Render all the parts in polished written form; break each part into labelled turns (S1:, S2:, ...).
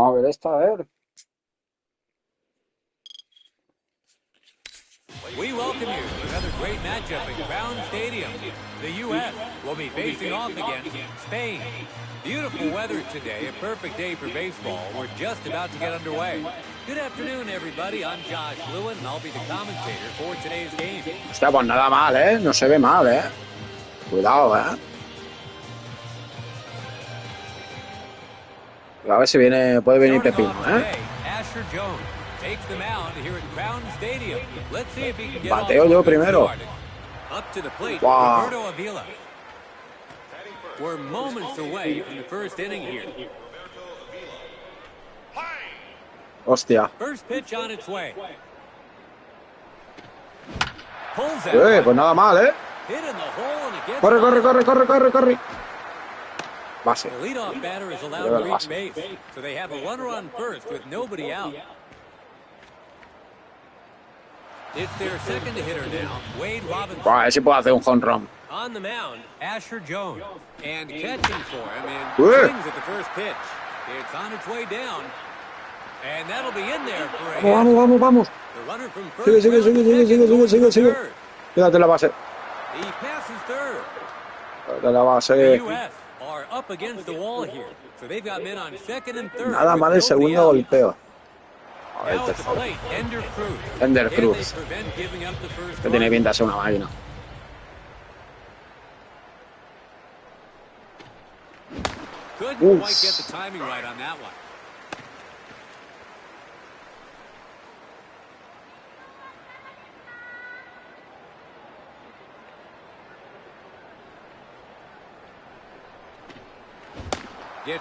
S1: Vamos a ver esta, a ver.
S2: We welcome you to another great matchup in Crown Stadium. The U.S. will be facing off against Spain. Beautiful weather today, a perfect day for baseball. We're just about to get underway. Good afternoon, everybody. I'm Josh Lewin, and I'll be the commentator for today's game.
S1: Hostia, pues nada mal, ¿eh? No se ve mal, ¿eh? Cuidado, ¿eh? A ver si viene, puede venir Pepino, ¿eh? Bateo yo primero. Wow.
S2: We're moments away from the first inning here.
S1: Hostia.
S2: First pitch on its way.
S1: Pues nada mal, ¿eh? Corre, corre, corre, corre, corre, corre. Base.
S2: The leadoff batter is allowed to reach base, so they have a runner on first with nobody out. It's their second hitter now, Wade Robinson.
S1: A ver si puedo hacer un home run.
S2: On the mound, Asher Jones. And catching for him and swings at the first pitch. It's on its way down. And that'll be in there for a hit.
S1: Vamos, vamos, vamos.
S2: The runner from first.
S1: Sigue, sigue, sigue, sigue, sigue, sigue, sigue. Quédate la base.
S2: He passes third.
S1: Quédate la base.
S2: The U.S. are up against the wall here. So they've got men on second and third.
S1: Nada mal el segundo golpeo. A ver, tercero. Ender Cruz. Que tiene pinta de ser una máquina.
S2: Couldn't quite get the timing right on that one.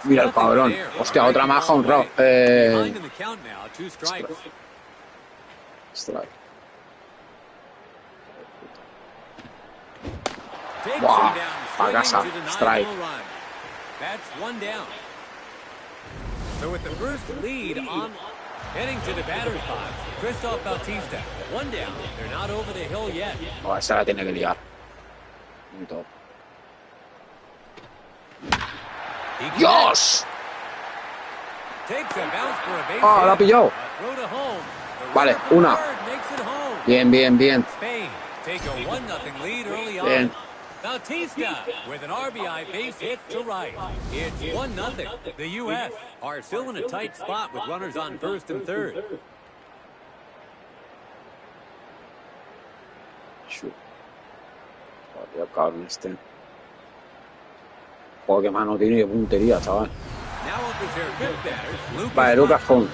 S1: Mira el cabrón. Hostia, otra más home run. Strike. Wow, a casa. Strike.
S2: That's one down. So with the first lead on heading to the batter's box, Christoph Bautista. One down. They're not over the hill yet.
S1: No, esa la tiene que liar. Un top. ¡Dios! ¡Ah, la ha pillado! Vale, una. Bien, bien, bien. Bien.
S2: Bautista with an RBI base hit to right. It's 1-0. The U.S. are still in a tight spot with runners on first and third.
S1: Joder, cabrón este. Joder, qué mano tiene de puntería, chaval. Vale, Lucas con.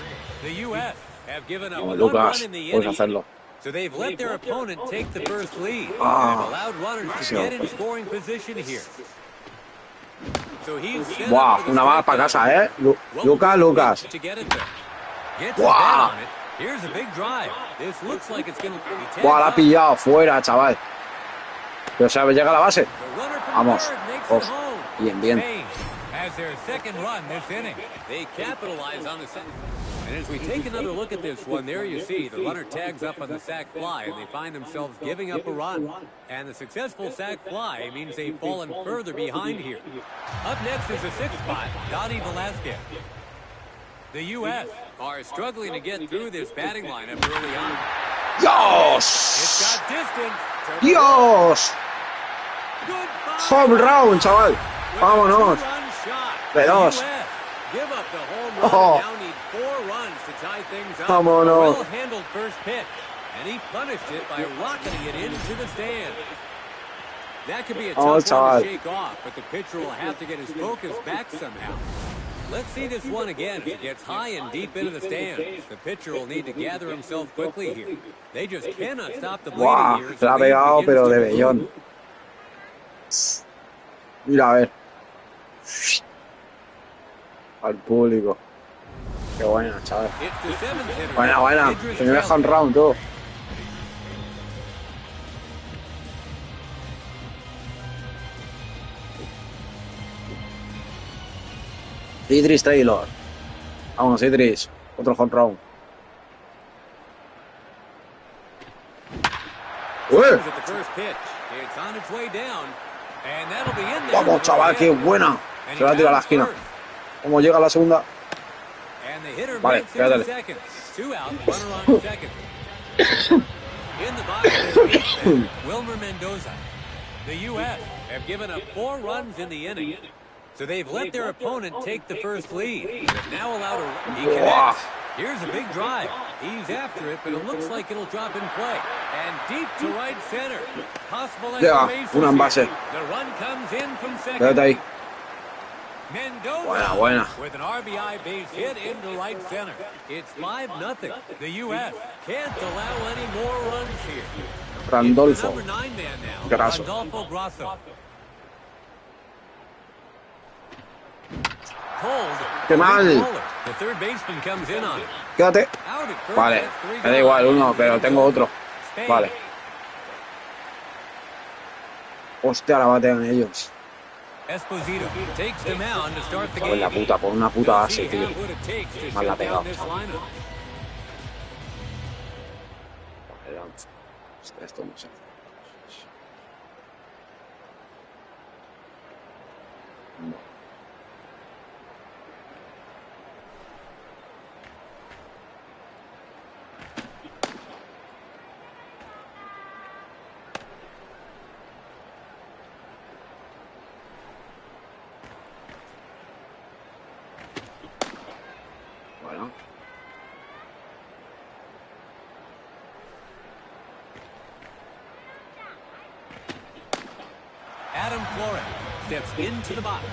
S1: Vamos, Lucas, puedes hacerlo.
S2: So they've let their opponent take the first lead and have allowed runners to get in scoring position here. So he's
S1: wow, una bala para casa, ¿eh? Lucas. Wow.
S2: Here's a big drive. This looks like it's going to be
S1: wow, la ha pillado fuera, chaval. Pero se llega a la base. Vamos. Bien, bien.
S2: Has their second run this inning. They capitalize on the second. And as we take another look at this one, there you see the runner tags up on the sac fly, and they find themselves giving up a run. And the successful sac fly means they've fallen further behind here. Up next is the sixth spot, Donnie Velasquez. The U.S. are struggling to get through this batting lineup early on.
S1: ¡Dios!
S2: It's got distance.
S1: ¡Dios! Home run, chaval. Vámonos. De dos. Oh. Vámonos.
S2: Well-handled first pitch, and he punished it by rocketing it into the stand. That could be a tough one to shake off, but the pitcher will have to get his focus back somehow. Let's see this one again as it gets high and deep into the stands. The pitcher will need to gather himself quickly here. They just cannot stop the bleeding here.
S1: Se la ha pegado, pero de bellón. Mira, a ver. Al público. Qué buena, chaval. Buena, buena. Que me deja un round, todo. Idris Taylor. Vamos, Idris. Otro home run. Vamos, chaval, qué buena. Se va a tirar a la esquina. ¿Cómo llega la segunda?
S2: And the hitter
S1: Vale,
S2: makes it to second. 2 out, runner on second. In the box, Wilmer Mendoza. The U.S. have given up 4 runs in the inning. So they've let their opponent take the first lead. They've now allowed he connects. Here's a big drive. He's after it, but it looks like it'll drop in play. And deep to right center. Possible extra bases. The run comes in from second. Mendoza with an RBI base hit into right center. It's 5-0. The U.S. can't allow any more runs here.
S1: Randolfo.
S2: Number 9 man now.
S1: Grasso.
S2: Randolfo Grasso. Cold.
S1: ¡Qué mal!
S2: The third baseman comes in on it.
S1: Quédate. Vale, me da igual uno, pero tengo otro. Vale. Hostia, la batean ellos.
S2: Esposito takes the mound to start the game.
S1: Por la puta, por una puta base, tío. Mal la ha pegado. Esto no sé. No. Bueno.
S2: Adam Flores steps into the box.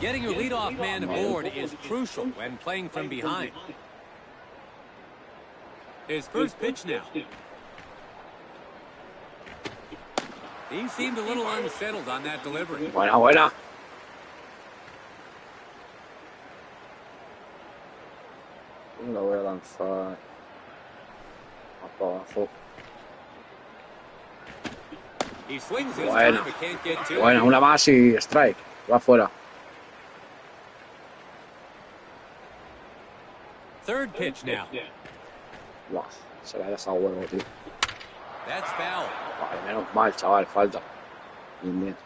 S2: Getting your leadoff man aboard is crucial when playing from behind. His first pitch now. He seemed a little unsettled on that delivery.
S1: Buena, buena. La voy a lanzar para abajo.
S2: He swings his time, but can't get to it.
S1: Bueno, una más y strike. Va afuera.
S2: Third pitch now.
S1: Buah, se le ha dejado huevo, tío.
S2: That's foul.
S1: Vale, menos mal, chaval, falta. Bien, bien.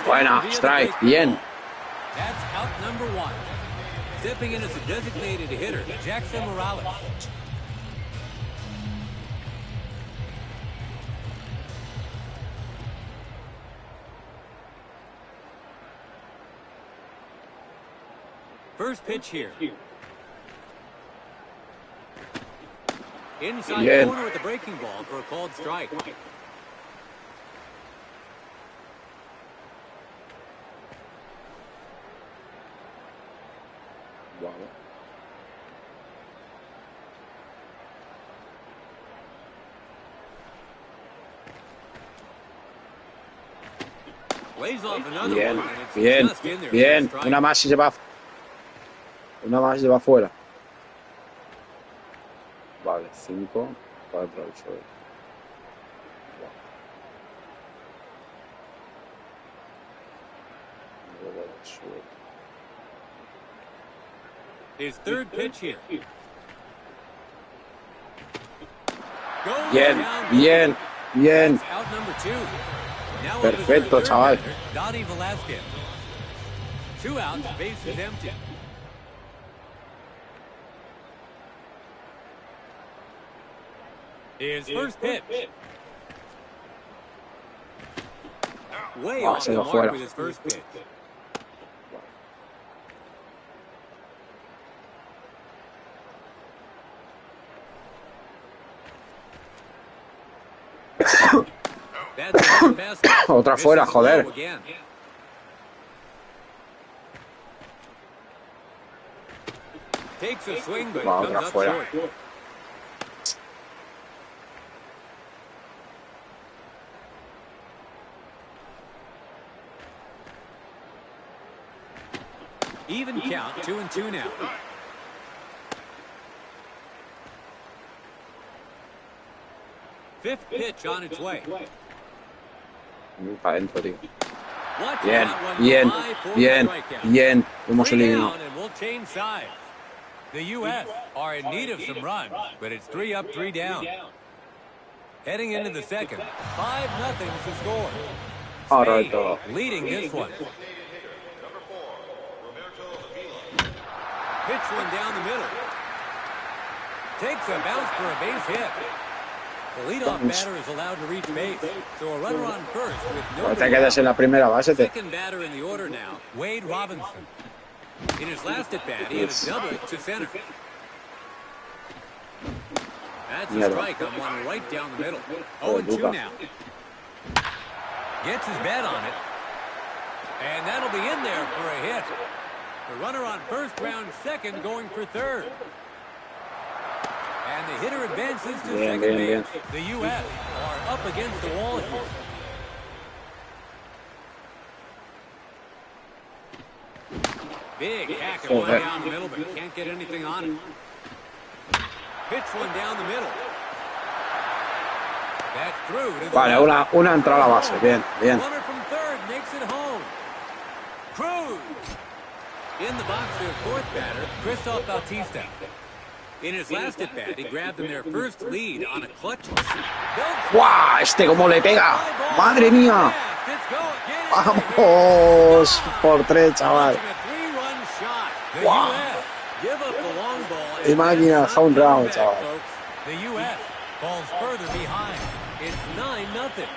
S1: Buena, strike, bien.
S2: That's out number 1. Stepping in as a designated hitter, Jackson Morales. First pitch here. Inside corner with the breaking ball for a called strike.
S1: Bien, bien, bien. Una más y se va. Una más y se va afuera. Vale, 5, 4, 8.
S2: His third pitch here.
S1: Bien, bien, bien. Perfecto, chaval.
S2: Donnie Velasquez. 2 outs, base is empty. His first pitch. Way off the mark with his first pitch.
S1: Otra fuera, joder. Va, otra fuera.
S2: Even count, 2-2 now. Fifth pitch on its way.
S1: Para adentro, tío. Bien, bien, bien, bien. Hemos eliminado.
S2: The U.S. are in need of some runs, but it's 3 up, 3 down. Heading into the second, 5-0 is the score.
S1: Ahora
S2: Spain
S1: todo.
S2: leading this one. Pitch one down the middle. Takes a bounce for a base hit. The leadoff batter is allowed to reach base. So a runner on first with no.
S1: Te quedas en la primera base.
S2: Second batter in the order now, Wade Robinson. In his last at bat, he had a double to center. That's a strike on one right down the middle. 0-2 now. Gets his bat on it. And that'll be in there for a hit. The runner on first, round second, going for third. And the hitter advances to second base. The U.S. are up against the wall here. Big hack and one down the middle, but can't get anything on it. Pitch one down the middle. That's through to the
S1: vale, una entrada a la base. Bien, bien.
S2: Runner from third makes it home. Cruz. In the box, their fourth batter, Christoph Bautista. In his last at bat, he grabbed them their first lead on a clutch.
S1: ¡Guau! Este cómo le pega. ¡Madre mía! Vamos por 3, chaval. ¡Guau! ¡Qué máquina! Home round, chaval.
S2: The U.S. falls further behind. It's 9-0.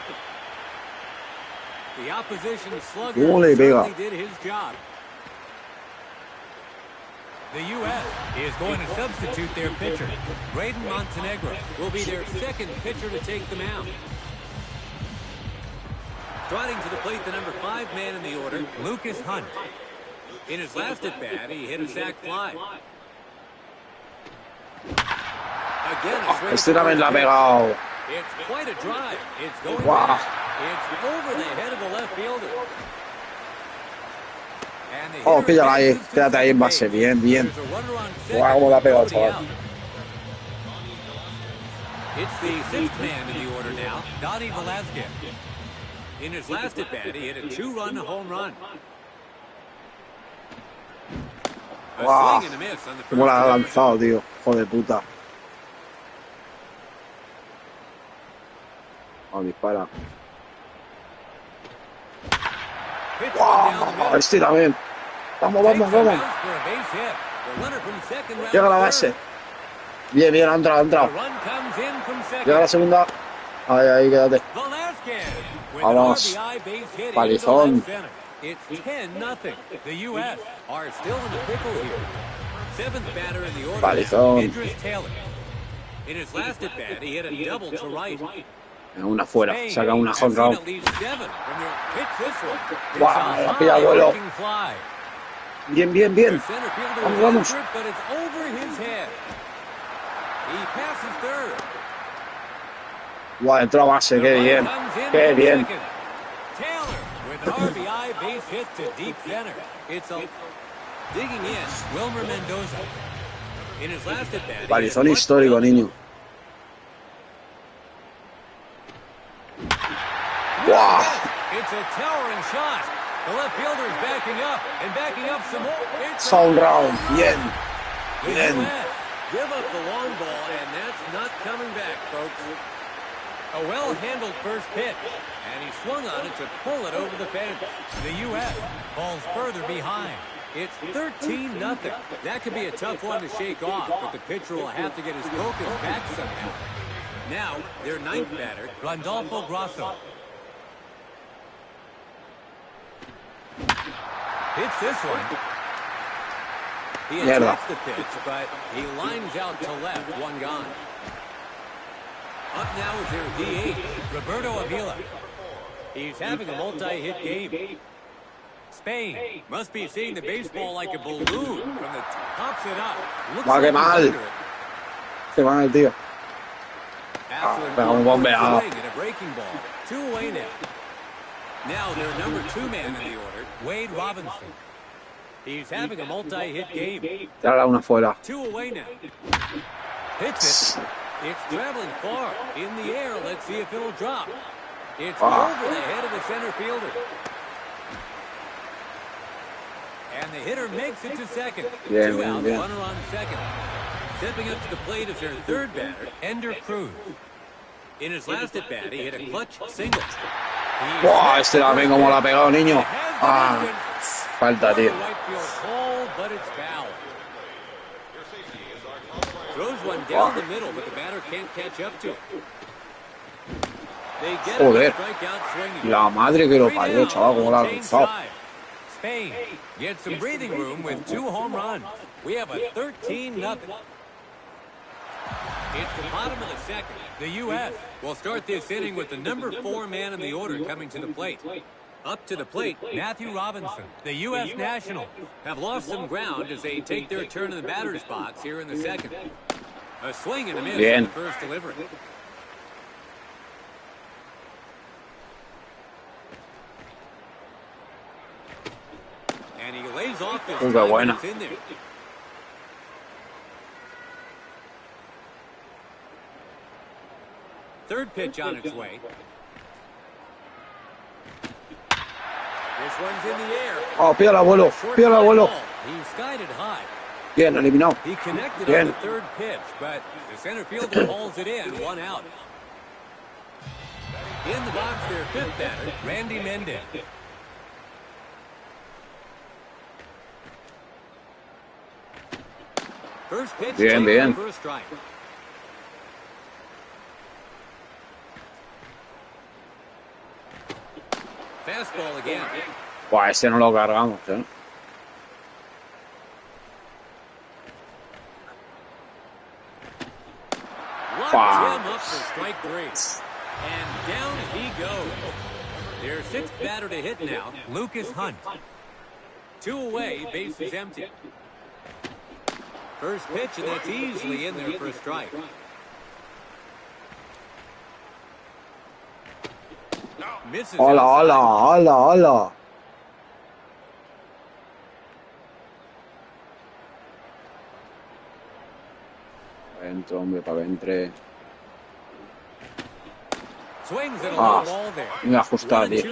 S2: The opposition slugger certainly did his job. The U.S. is going to substitute their pitcher. Braden Montenegro will be their second pitcher to take them out. Trotting to the plate, the number 5 man in the order, Lucas Hunt. In his last at bat, he hit a sac fly. Again,
S1: este también la ha pegado.
S2: It's quite a drive. It's going back. It's over the head of the left fielder.
S1: Oh, píllala ahí. Quédate ahí en base. Bien, bien. Guau, cómo la ha pegado, chaval.
S2: It's the 6th man in the order now, Dottie Velasquez. In his last at bat, he hit a 2-run home run.
S1: Guau, cómo la ha lanzado, tío. Hijo de puta. Vamos, dispara. Guau, este también. Vamos, vamos, vamos. Llega a la base. Bien, bien, ha entrado. Llega a la segunda. Ahí, ahí, quédate. Vamos. Palizón.
S2: It's 10-0. The U.S. are still in the pickle here. 7th batter in the order.
S1: Palizón.
S2: Idris Taylor. In his last at bat, he hit a double to right.
S1: Una fuera, saca una home run. Wow, la pilla vuelo. Bien, bien, bien. Vamos, vamos. Wow, entró a base, qué bien. Qué bien. Palizón histórico, niño. Wow.
S2: It's a towering shot. The left fielder is backing up some more.
S1: Sound round. Bien. Bien.
S2: Give up the long ball, and that's not coming back, folks. A well-handled first pitch, and he swung on it to pull it over the fence. The U.S. falls further behind. It's 13-0. That could be a tough one to shake off, but the pitcher will have to get his focus back somehow. Now, their 9th batter, Randolfo Grosso. Hits this one. He attacks the pitch, but he lines out to left, one gone. Up now is their DH, Roberto Avila. He's having a multi-hit game. Spain must be seeing the baseball like a balloon from the tops it up. Looks
S1: like qué mal. Qué mal, tío.
S2: Pega un bombeado. A breaking ball. 2 away now. Now their number 2 man in the order, Wade Robinson. He's having a multi-hit game.
S1: Dale una fuera.
S2: 2 away now. Hits it. It's traveling far. In the air, let's see if it'll drop. It's over the head of the center fielder. And the hitter makes it to second. 2 out, runner on second. Stepping up to the plate is their 3rd batter, Ender Cruz. In his last at bat, he hit a clutch single.
S1: ¡Buah! Este también como la ha pegado, niño. Ah, falta, tío. Joder. La madre que lo parió, chaval, como la ha lanzado.
S2: Spain gets some breathing room with 2 home runs. We have a 13-0. It's the bottom of the second. The U.S. will start this inning with the number 4 man in the order coming to the plate. Up to the plate, Matthew Robinson. The U.S. Nationals have lost some ground as they take their turn in the batter's box here in the second. A swing and a miss on the first delivery. And he lays off this time,
S1: buena.
S2: it's in there. Third pitch on its way. This one's in the air.
S1: Oh, pídala, abuelo. Pídala, abuelo.
S2: He skied it high.
S1: Bien, eliminado.
S2: He connected on the third pitch, but the center fielder hauls it in, 1 out. In the box, their 5th batter, Randy Mendez. First pitch,
S1: bien.
S2: First strike. Fastball again.
S1: Buah, ese no lo cargamos, ¿eh?
S2: Locked him up for strike 3. And down he goes. Their 6th batter to hit now, Lucas Hunt. 2 away, base is empty. First pitch, and that's easily in there for a strike. Misses.
S1: Hola. Entro, hombre, para que entre.
S2: Swings at a low ball there.
S1: Muy ajustado, tío.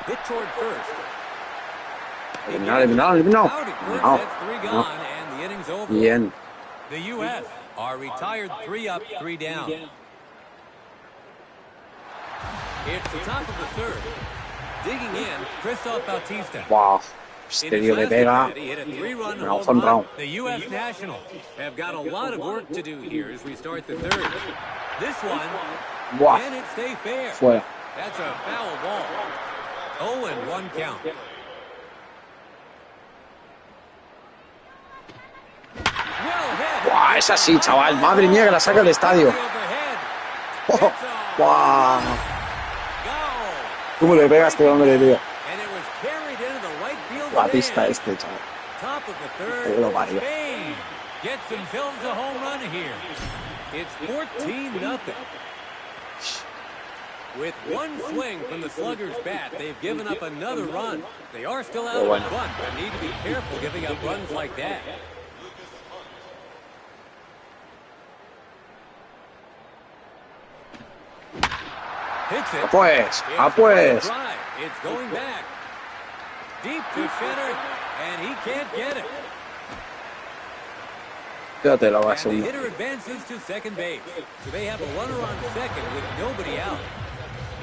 S2: Hit toward first.
S1: Eliminado. Bien.
S2: The U.S. are retired 3 up, 3 down. It's the top of the 3rd. Digging in, Christoph Bautista.
S1: Wow. Este tío le pega.
S2: The U.S. Nationals have got a lot of work to do here as we start the 3rd. This one, can it stay fair?
S1: Fuera.
S2: That's a foul ball. 0-1 count.
S1: Buah, es así, chaval. Madre mía, que la saca del estadio. Oh, buah. ¿Cómo le pega a este hombre, tío? Batista este, chaval. Que lo parió.
S2: Gets themselves a home run here. It's 14-0. With 1 swing from the slugger's bat, they've given up another run. They are still out in front, but need to be careful giving up runs like that. Hits it.
S1: Pues.
S2: It's going back. Deep to center, and he can't get it.
S1: Fíjate la base.
S2: And the hitter advances to second base. So they have a runner on second with nobody out.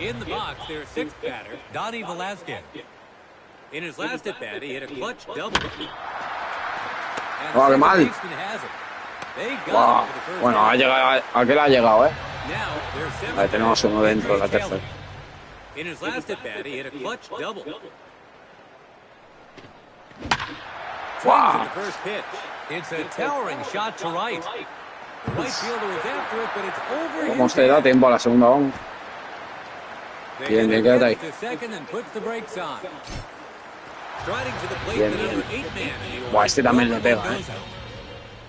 S2: In the box, their 6th batter, Donnie Velasquez. In his last at-bat, he hit a clutch double.
S1: Qué mal. Wow. Bueno, ha llegado, aquel ha llegado, Ahí tenemos uno dentro de la tercera.
S2: In his last at-bat, he hit a clutch double.
S1: Wow.
S2: First pitch. It's a towering shot to right. The right fielder is after it, but it's over.
S1: ¿Cómo se da tiempo a la segunda? Vamos. Bien, quédate ahí. Bien. Buah, este también le pega,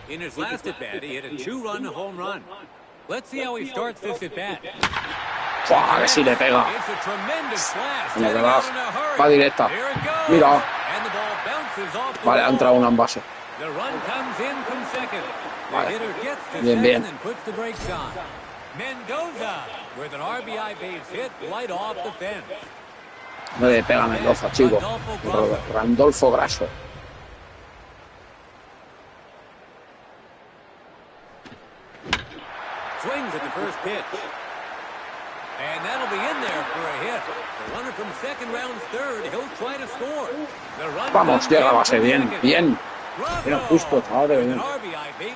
S2: In his last at bat, he hit a 2-run home run. Let's see how he starts this at bat.
S1: Buah, que sí le pega. Como que va directa. Mira. Vale, ha entrado una en base. Vale. Bien. No le pega a Mendoza, chico. Randolfo Grasso.
S2: at the first pitch. And that'll be in there for a hit. The runner from second rounds third. He'll try to score. The run
S1: Vamos, llega la base. Bien, bien. Era justo, tarde.
S2: An RBI beat.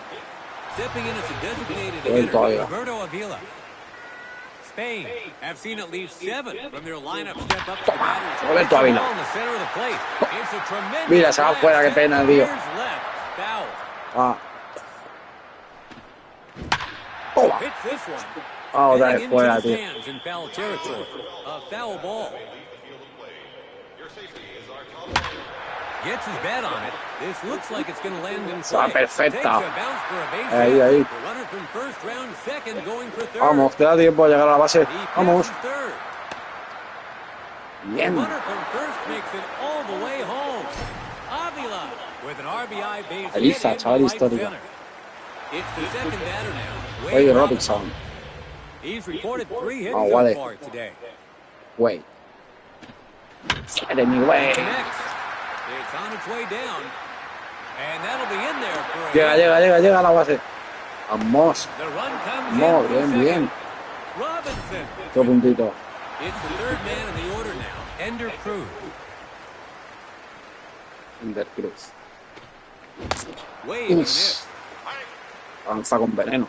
S2: Stepping in as a designated hitter, Roberto Avila. Spain have seen at least 7 from their lineup step up to the batters.
S1: Roberto Avila.
S2: In the center of the plate. It's a tremendous.
S1: Mira, se va fuera, qué pena, tío. Ah. Toma. Ah, otra vez fuera, tío.
S2: A foul ball. Gets his bat on it. This looks like it's going to land in play.
S1: Está perfecta.
S2: Takes a bounce for a base
S1: Ahí,
S2: hit.
S1: ahí.
S2: The runner from first round second going for third.
S1: Vamos, te da tiempo a llegar a la base.
S2: He
S1: Vamos.
S2: passes third.
S1: Bien.
S2: The runner from first makes it all the way home. Avila with an RBI base hit
S1: Eliza,
S2: in
S1: chaval
S2: right
S1: histórico.
S2: center. It's the second batter now.
S1: Wade Robinson.
S2: He's recorded 3 hits
S1: Oh,
S2: so
S1: vale.
S2: far today.
S1: Wade. Sale mi Wade.
S2: Connects. It's on its way down. And that'll be in there for a
S1: Llega a la base. Vamos.
S2: The run comes
S1: No,
S2: in from
S1: bien,
S2: second.
S1: bien.
S2: Robinson.
S1: Otro puntito.
S2: It's the third man in the order now. Ender Cruz.
S1: Ender Cruz.
S2: Wade and miss.
S1: Avanza con veneno.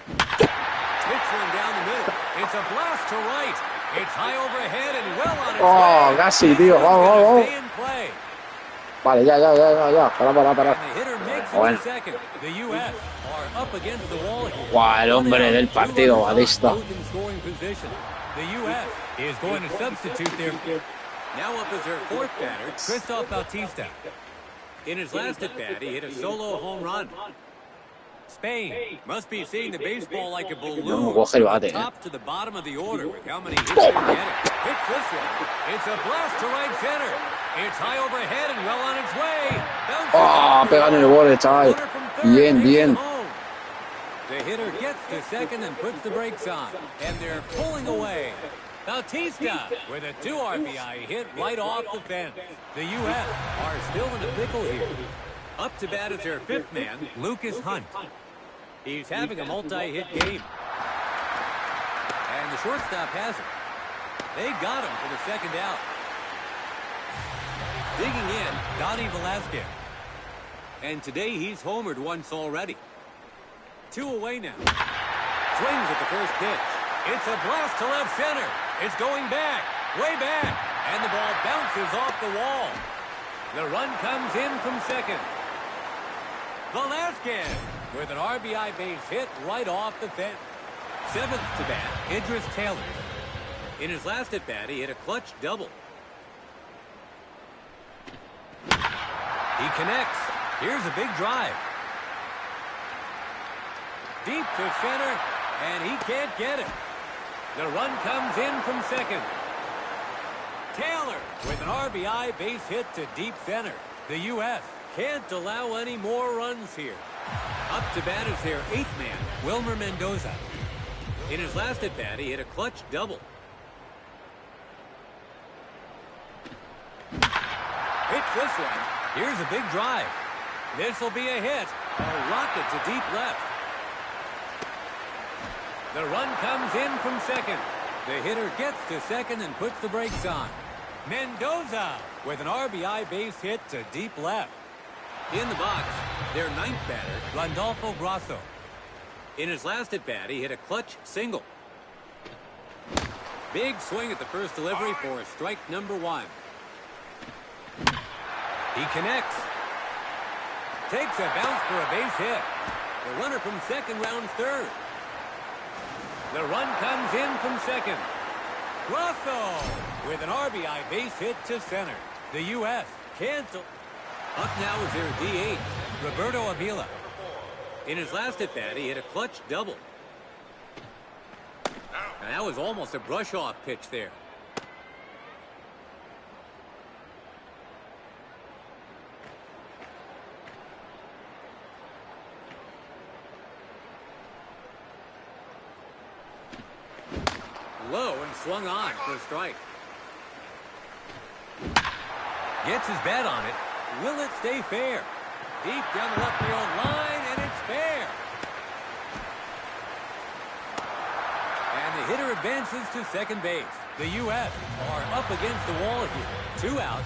S2: Hits one down the middle. It's a blast to right. It's high overhead and well on its
S1: Oh,
S2: way.
S1: casi, tío. Vamos.
S2: Stay in play.
S1: Vale, ya. Para.
S2: And the hitter makes it
S1: Bueno.
S2: to second. The U.S. are up against the wall here.
S1: Guau, el hombre del partido, Batista.
S2: Both in scoring position. The U.S. is going to substitute their. Now up as their fourth batter, Christoph Bautista. In his last at-bat, he hit a solo home run. Spain must be seeing the baseball like a balloon
S1: No coge el bate,
S2: top to the bottom of the order with how many hits they're getting. Hits this one. It's a blast to right center. It's high overhead and well on its way.
S1: Oh, pegan el borde, chaval. Bien.
S2: The hitter gets to second and puts the brakes on. And they're pulling away. Bautista with a 2 RBI hit right off the fence. The U.S. are still in a pickle here. Up to bat is their 5th man, Lucas Hunt. He's having a multi-hit game. And the shortstop has it. They got him for the second out. Digging in, Donnie Velasquez. And today he's homered once already. 2 away now. Swings at the first pitch. It's a blast to left center. It's going back, way back. And the ball bounces off the wall. The run comes in from second. Velasquez with an RBI base hit right off the fence. 7th to bat, Idris Taylor. In his last at-bat, he hit a clutch double. He connects. Here's a big drive. Deep to center, and he can't get it. The run comes in from second. Taylor with an RBI base hit to deep center. The U.S. can't allow any more runs here. Up to bat is their 8th man, Wilmer Mendoza. In his last at-bat, he hit a clutch double. Hits this one. Here's a big drive. This will be a hit. A rocket to deep left. The run comes in from second. The hitter gets to second and puts the brakes on. Mendoza with an RBI base hit to deep left. In the box, their 9th batter, Randolfo Grasso. In his last at-bat, he hit a clutch single. Big swing at the first delivery for strike number 1. He connects. Takes a bounce for a base hit. The runner from second rounds third. The run comes in from second. Grasso with an RBI base hit to center. The U.S. can't. Up now is their DH, Roberto Avila. In his last at-bat, he hit a clutch double. And that was almost a brush-off pitch there. Low and swung on for a strike. Gets his bat on it. Will it stay fair? Deep down the left field line, and it's fair. the hitter advances to second base. The U.S. are up against the wall here. 2 outs.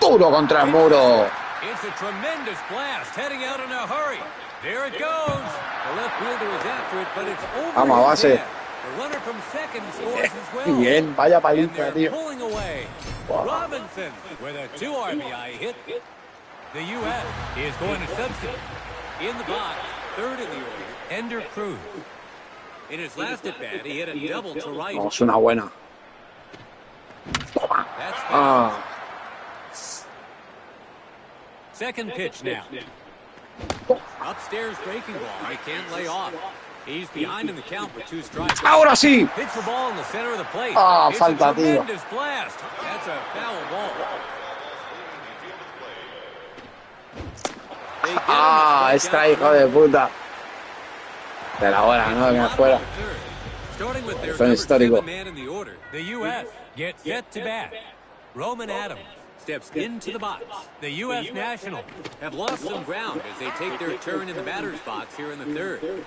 S1: Duro contra el muro.
S2: It's a tremendous blast heading out in a hurry. There it goes. The left fielder is after it, but it's over.
S1: Vamos, base.
S2: The runner from second scores as well.
S1: Bien, vaya
S2: And
S1: paliza,
S2: they're
S1: tío.
S2: pulling away.
S1: Wow.
S2: Robinson with a 2 RBI hit. The U.S. is going to substitute. In the box, third in the order, Ender Cruz. In his last at bat, he hit a double to right.
S1: Vamos, una buena. Toma.
S2: That's foul.
S1: Ah.
S2: Second pitch now. Upstairs breaking ball. He can't lay off. He's behind in the count with 2 strikes.
S1: Ahora sí.
S2: Hits the ball in the center of the plate.
S1: Ah,
S2: it's
S1: falta,
S2: a
S1: tío.
S2: tremendous blast. That's a foul ball.
S1: Ah, extra, hijo de puta. De la hora, ¿no? Que me fuera. Son histórico.
S2: The U.S. gets set to bat. Roman Adams steps into the box. The U.S. National have lost some ground as they take their turn in the batter's box here in the third.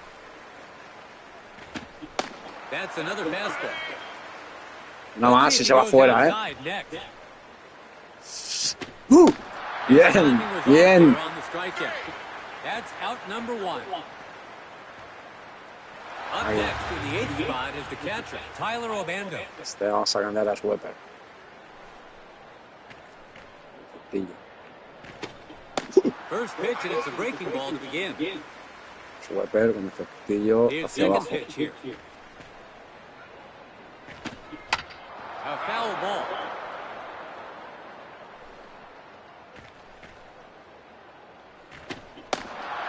S2: That's another fastball.
S1: Una más y se va fuera, ¿eh? Bien, bien.
S2: That's out number 1. Up next in the 8th spot is the catcher, Tyler Obando.
S1: Vamos a cambiar a Sweeper.
S2: First pitch, and it's a breaking ball to begin.
S1: Sweeper con el efectillo hacia abajo.
S2: Pitch here. A foul ball.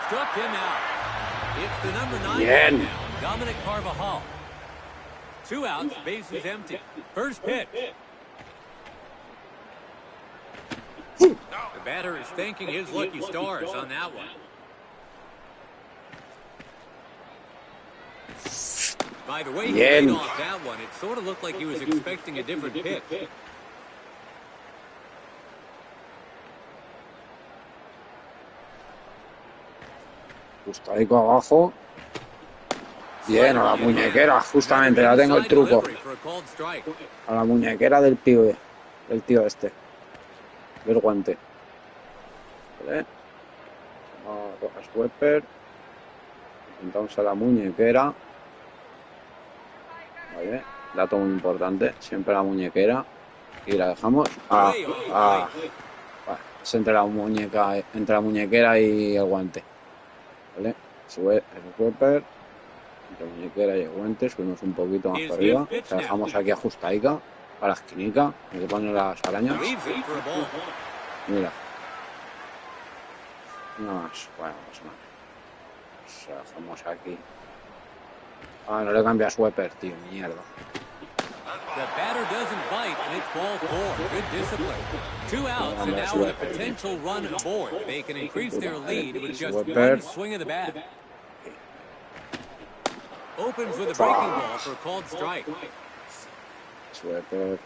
S2: Struck him out. It's the number 9
S1: Bien.
S2: now, Dominic Carvajal. 2 outs, bases empty. First pitch. The batter is thanking his lucky stars on that one. By the way he laid off that one, it sort of looked like he was expecting a different pitch.
S1: Justadico abajo. Bien, a la muñequera, justamente, ya tengo el truco. A la muñequera del pibe, del tío este. Del guante. Vale. Vamos a coger Sweeper. Intentamos a la muñequera. Vale. Dato muy importante, siempre la muñequera. Y la dejamos. Vale. Es entre la muñequera y el guante. Vale. Sube el Sweeper. Entre la muñequera y el guante. Subimos un poquito más para arriba. La dejamos aquí ajustadica. A la esquinica. Donde ponen las arañas. Mira. Una más. Bueno, pues nada. La dejamos aquí. Ah, no le cambia a Sweeper, tío. Mierda.
S2: The batter doesn't bite, and it's ball 4. Good discipline. 2 outs, and now with a potential run aboard. They can increase their lead with just one swing of the bat. Opens with a breaking ball for a called strike.
S1: Sweeper.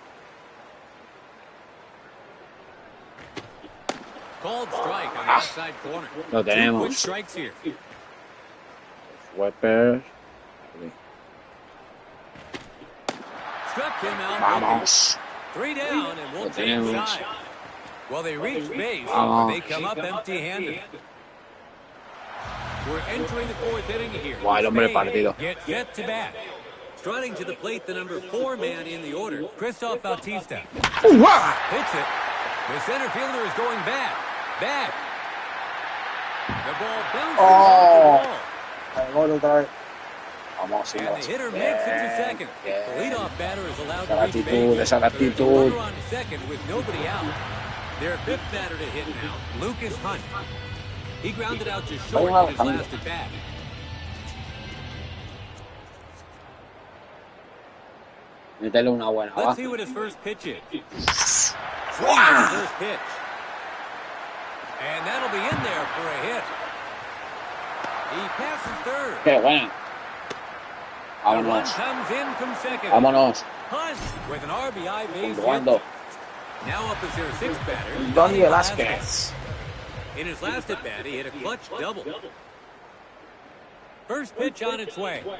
S2: Called strike on the outside corner.
S1: Lo tenemos.
S2: 2 quick strikes here.
S1: Sweeper.
S2: Struck him out.
S1: Vamos.
S2: 3 down and won't take inside. Well, they reach base, but they come up empty-handed. We're entering the 4th inning here.
S1: Guau, el hombre partido.
S2: Get set to bat. Striding to the plate, the number 4 man in the order, Christoph Bautista. Hits it. The center fielder is going back. Back. The ball bounces off the ball.
S1: Vamos,
S2: and the hitter makes it to second. The leadoff batter is allowed to reach
S1: actitud,
S2: base.
S1: esa
S2: There's a
S1: actitud.
S2: runner on second with nobody out. Their 5th batter to hit now, Lucas Hunt. He grounded out just short in his last at bat.
S1: Métele una buena,
S2: Let's
S1: va.
S2: see what his first pitch is. Swing on the first pitch. And that'll be in there for a hit. He passes third.
S1: Qué buena.
S2: The run
S1: Vámonos.
S2: comes in from second.
S1: Vámonos.
S2: Hunt with an RBI base hit.
S1: Probando.
S2: Now up is their 6th batter,
S1: Donny Velázquez.
S2: In his last at bat, he hit a clutch double. First pitch on its way. He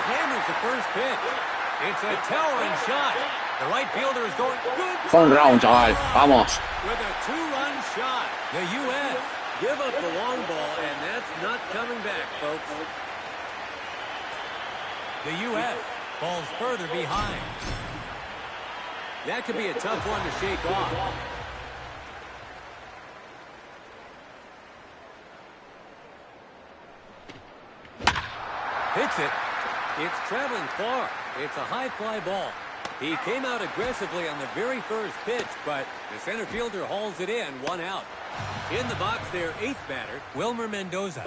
S2: hammers the first pitch. It's a towering shot. The right fielder is going good.
S1: Home run, chaval. Vamos.
S2: With a two-run shot. The U.S. give up the long ball, and that's not coming back, folks. The U.S. falls further behind. That could be a tough one to shake off. Hits it. It's traveling far. It's a high fly ball. He came out aggressively on the very first pitch, but the center fielder hauls it in, 1 out. In the box there, 8th batter, Wilmer Mendoza.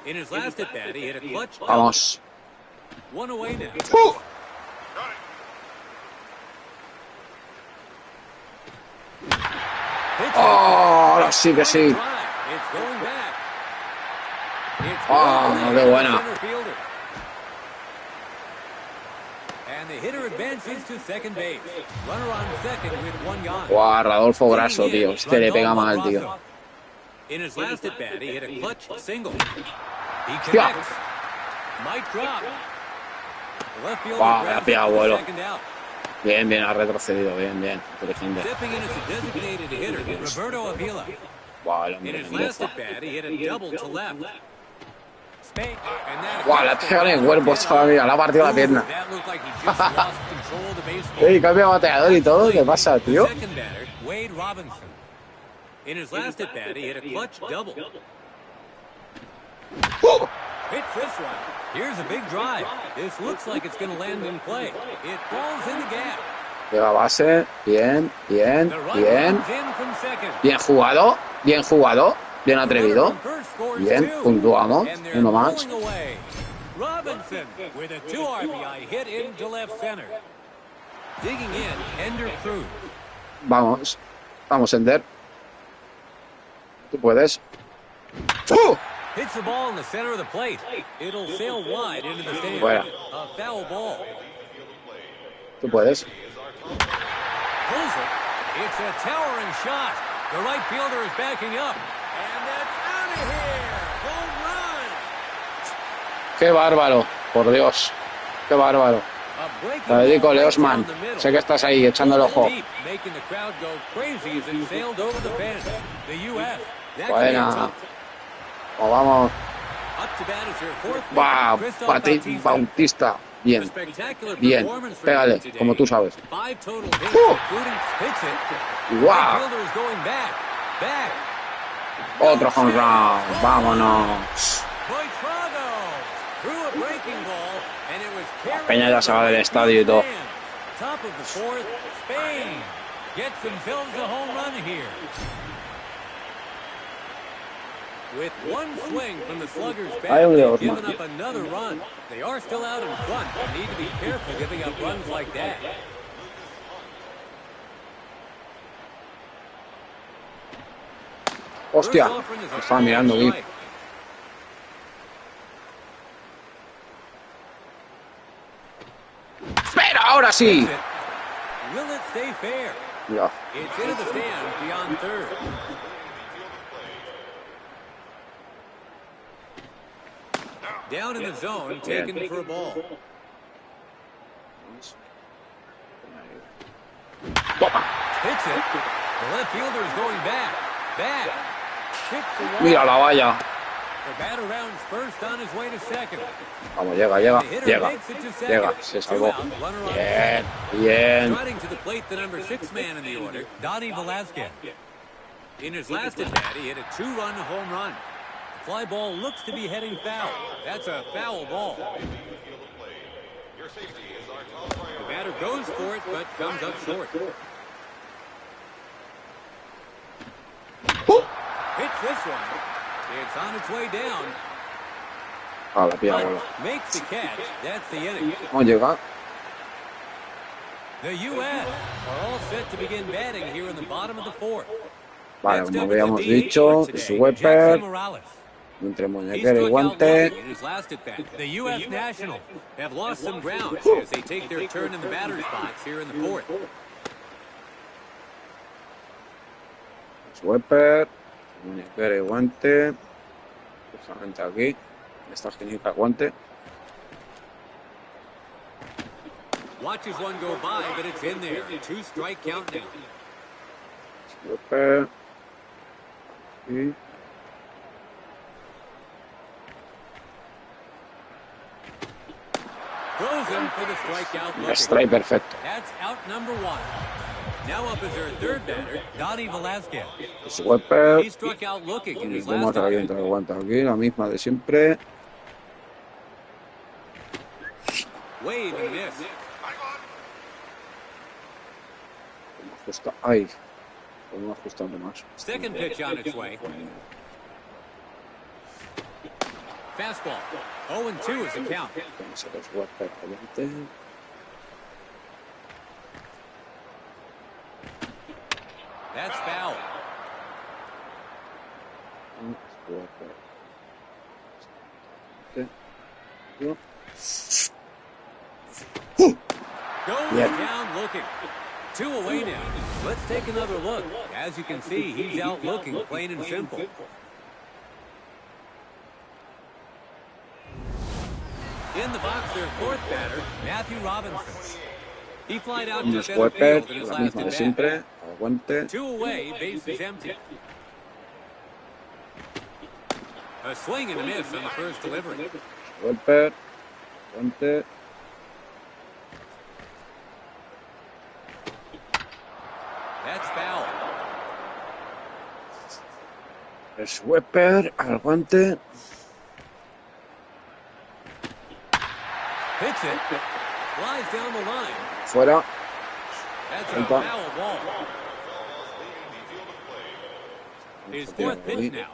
S2: In his last at bat, he hit a clutch.
S1: Vamos.
S2: 1 away now.
S1: Oh, ahora sí que sí.
S2: It's going back.
S1: Oh, qué buena.
S2: And the hitter advances to second base. Runner on second with 1 gone.
S1: Guau, Rodolfo Grasso, tío. Este le pega mal, tío.
S2: In his last at bat, he hit a clutch single. He
S1: Hostia.
S2: connects. Might drop. The left fielder
S1: Guau, me ha
S2: grabs
S1: pegado
S2: it for
S1: vuelo.
S2: second out.
S1: Bien, bien, ha retrocedido. Bien, bien. Inteligente.
S2: Stepping in as a designated hitter, Roberto Avila.
S1: Guau, el
S2: In
S1: hombre
S2: his
S1: Mendoza.
S2: last at bat, he hit a double to left.
S1: Guau, la pega en el cuerpo, chaval. Mira, le ha partido la pierna. Ey, cambia bateador y todo. ¿Qué pasa, tío?
S2: Second batter, Wade Robinson. In his last at bat, he hit a clutch double. Hits this one. Here's a big drive. This looks like it's going to land in play. It falls in the gap.
S1: Llega a base. Bien, bien,
S2: The run
S1: bien.
S2: comes in from second.
S1: Bien jugado. Bien jugado. Bien atrevido.
S2: First scores
S1: Bien,
S2: two.
S1: puntuamos.
S2: And they're
S1: 1 más.
S2: pulling away. Robinson with a 2 RBI hit into left center. Digging in, Ender Cruz.
S1: Vamos. Vamos, Ender. Tú puedes.
S2: Hits the ball in the center of the plate. It'll sail wide into the stand.
S1: Fuera.
S2: A foul ball.
S1: Tú puedes.
S2: Pulls it. It's a towering shot. The right fielder is backing up. And that's out of here. Home run.
S1: Qué bárbaro. Por Dios. Qué bárbaro.
S2: A breaking
S1: Te dedico,
S2: ball right
S1: Leosman.
S2: down the middle.
S1: Sé que estás ahí echando el ojo.
S2: Deep, making the crowd go crazy as it sailed over the fence. The U.S. That could be a
S1: Buena.
S2: tough.
S1: O vamos.
S2: Up to bat is their fourth
S1: Va,
S2: man, Christoph
S1: Bautista. Bien.
S2: A spectacular
S1: Bien.
S2: performance for
S1: Pégale,
S2: him today.
S1: como tú sabes.
S2: 5 total hits, including hits it.
S1: Guau.
S2: Fielder is going back.
S1: Otro home run. Vámonos.
S2: Boitrago threw a breaking ball, and it was carried
S1: Peña ya se va del estadio y todo.
S2: Top of the fourth, Spain gets themselves a home run here. With one swing from the Sluggers' bat, they've given up another run. They are still out in front, but need to be careful giving up runs like that.
S1: Hostia. Me estaba mirando, vi. ¡Espera! ¡Ahora sí!
S2: Will it stay fair?
S1: Ya.
S2: It's into the stand beyond third. Down in the zone, taken for a ball.
S1: Toma.
S2: Hits it. The left fielder is going back. Hits the wall.
S1: Mira la valla.
S2: The batter rounds first on his way to second.
S1: Vamos, llega.
S2: The hitter
S1: Llega.
S2: makes it to second.
S1: Llega. Se salvó.
S2: 2 out, runner on
S1: Bien.
S2: second.
S1: Bien.
S2: Trotting to the plate, the number 6 man in the order, Donnie Velasquez. In his last at bat, he hit a 2-run home run. The fly ball looks to be heading foul. That's a foul ball. The batter goes for it, but comes up short. Hits this one. It's on its way down.
S1: Ah, la pilla, bola.
S2: Makes the catch. That's the inning.
S1: No llega.
S2: The U.S. are all set to begin batting here in the bottom of the fourth.
S1: Vale, como habíamos dicho, Sweeper, entre muñequera y guante.
S2: The U.S. Nationals have lost some ground as they take their turn in the batter's box here in the fourth.
S1: Sweeper, muñequera y guante. Justamente aquí. En esta esquinita guante.
S2: Watches one go by, but it's in there. 2 strike count now.
S1: Sweeper. Y
S2: Throws him for the strikeout looking.
S1: strike perfecto.
S2: That's out number 1. Now up is their third batter, Donnie Velasquez.
S1: Sweeper.
S2: He struck out looking in his
S1: Vamos
S2: last
S1: a
S2: at bat.
S1: entre el guante aquí, la misma de siempre.
S2: Wave and miss.
S1: Ajusta. Ay. Podemos ajustarlo más.
S2: Second pitch on its way. Fastball. 0-2 is the count.
S1: Vamos a los Sweeper adelante.
S2: That's foul. Goes down looking. 2 away now. Let's take another look. As you can see, he's out looking, plain and simple. In the box, their fourth batter, Matthew Robinson. He flied out to center
S1: Sweeper,
S2: field in his
S1: la
S2: last
S1: misma de
S2: at bat.
S1: siempre. Aguante.
S2: 2 away, base is empty. A swing and a miss on the first delivery.
S1: Sweeper. Aguante.
S2: That's foul.
S1: El Sweeper al guante.
S2: Hits it. Flies down the line.
S1: Fuera.
S2: That's a foul ball. His fourth pitch now.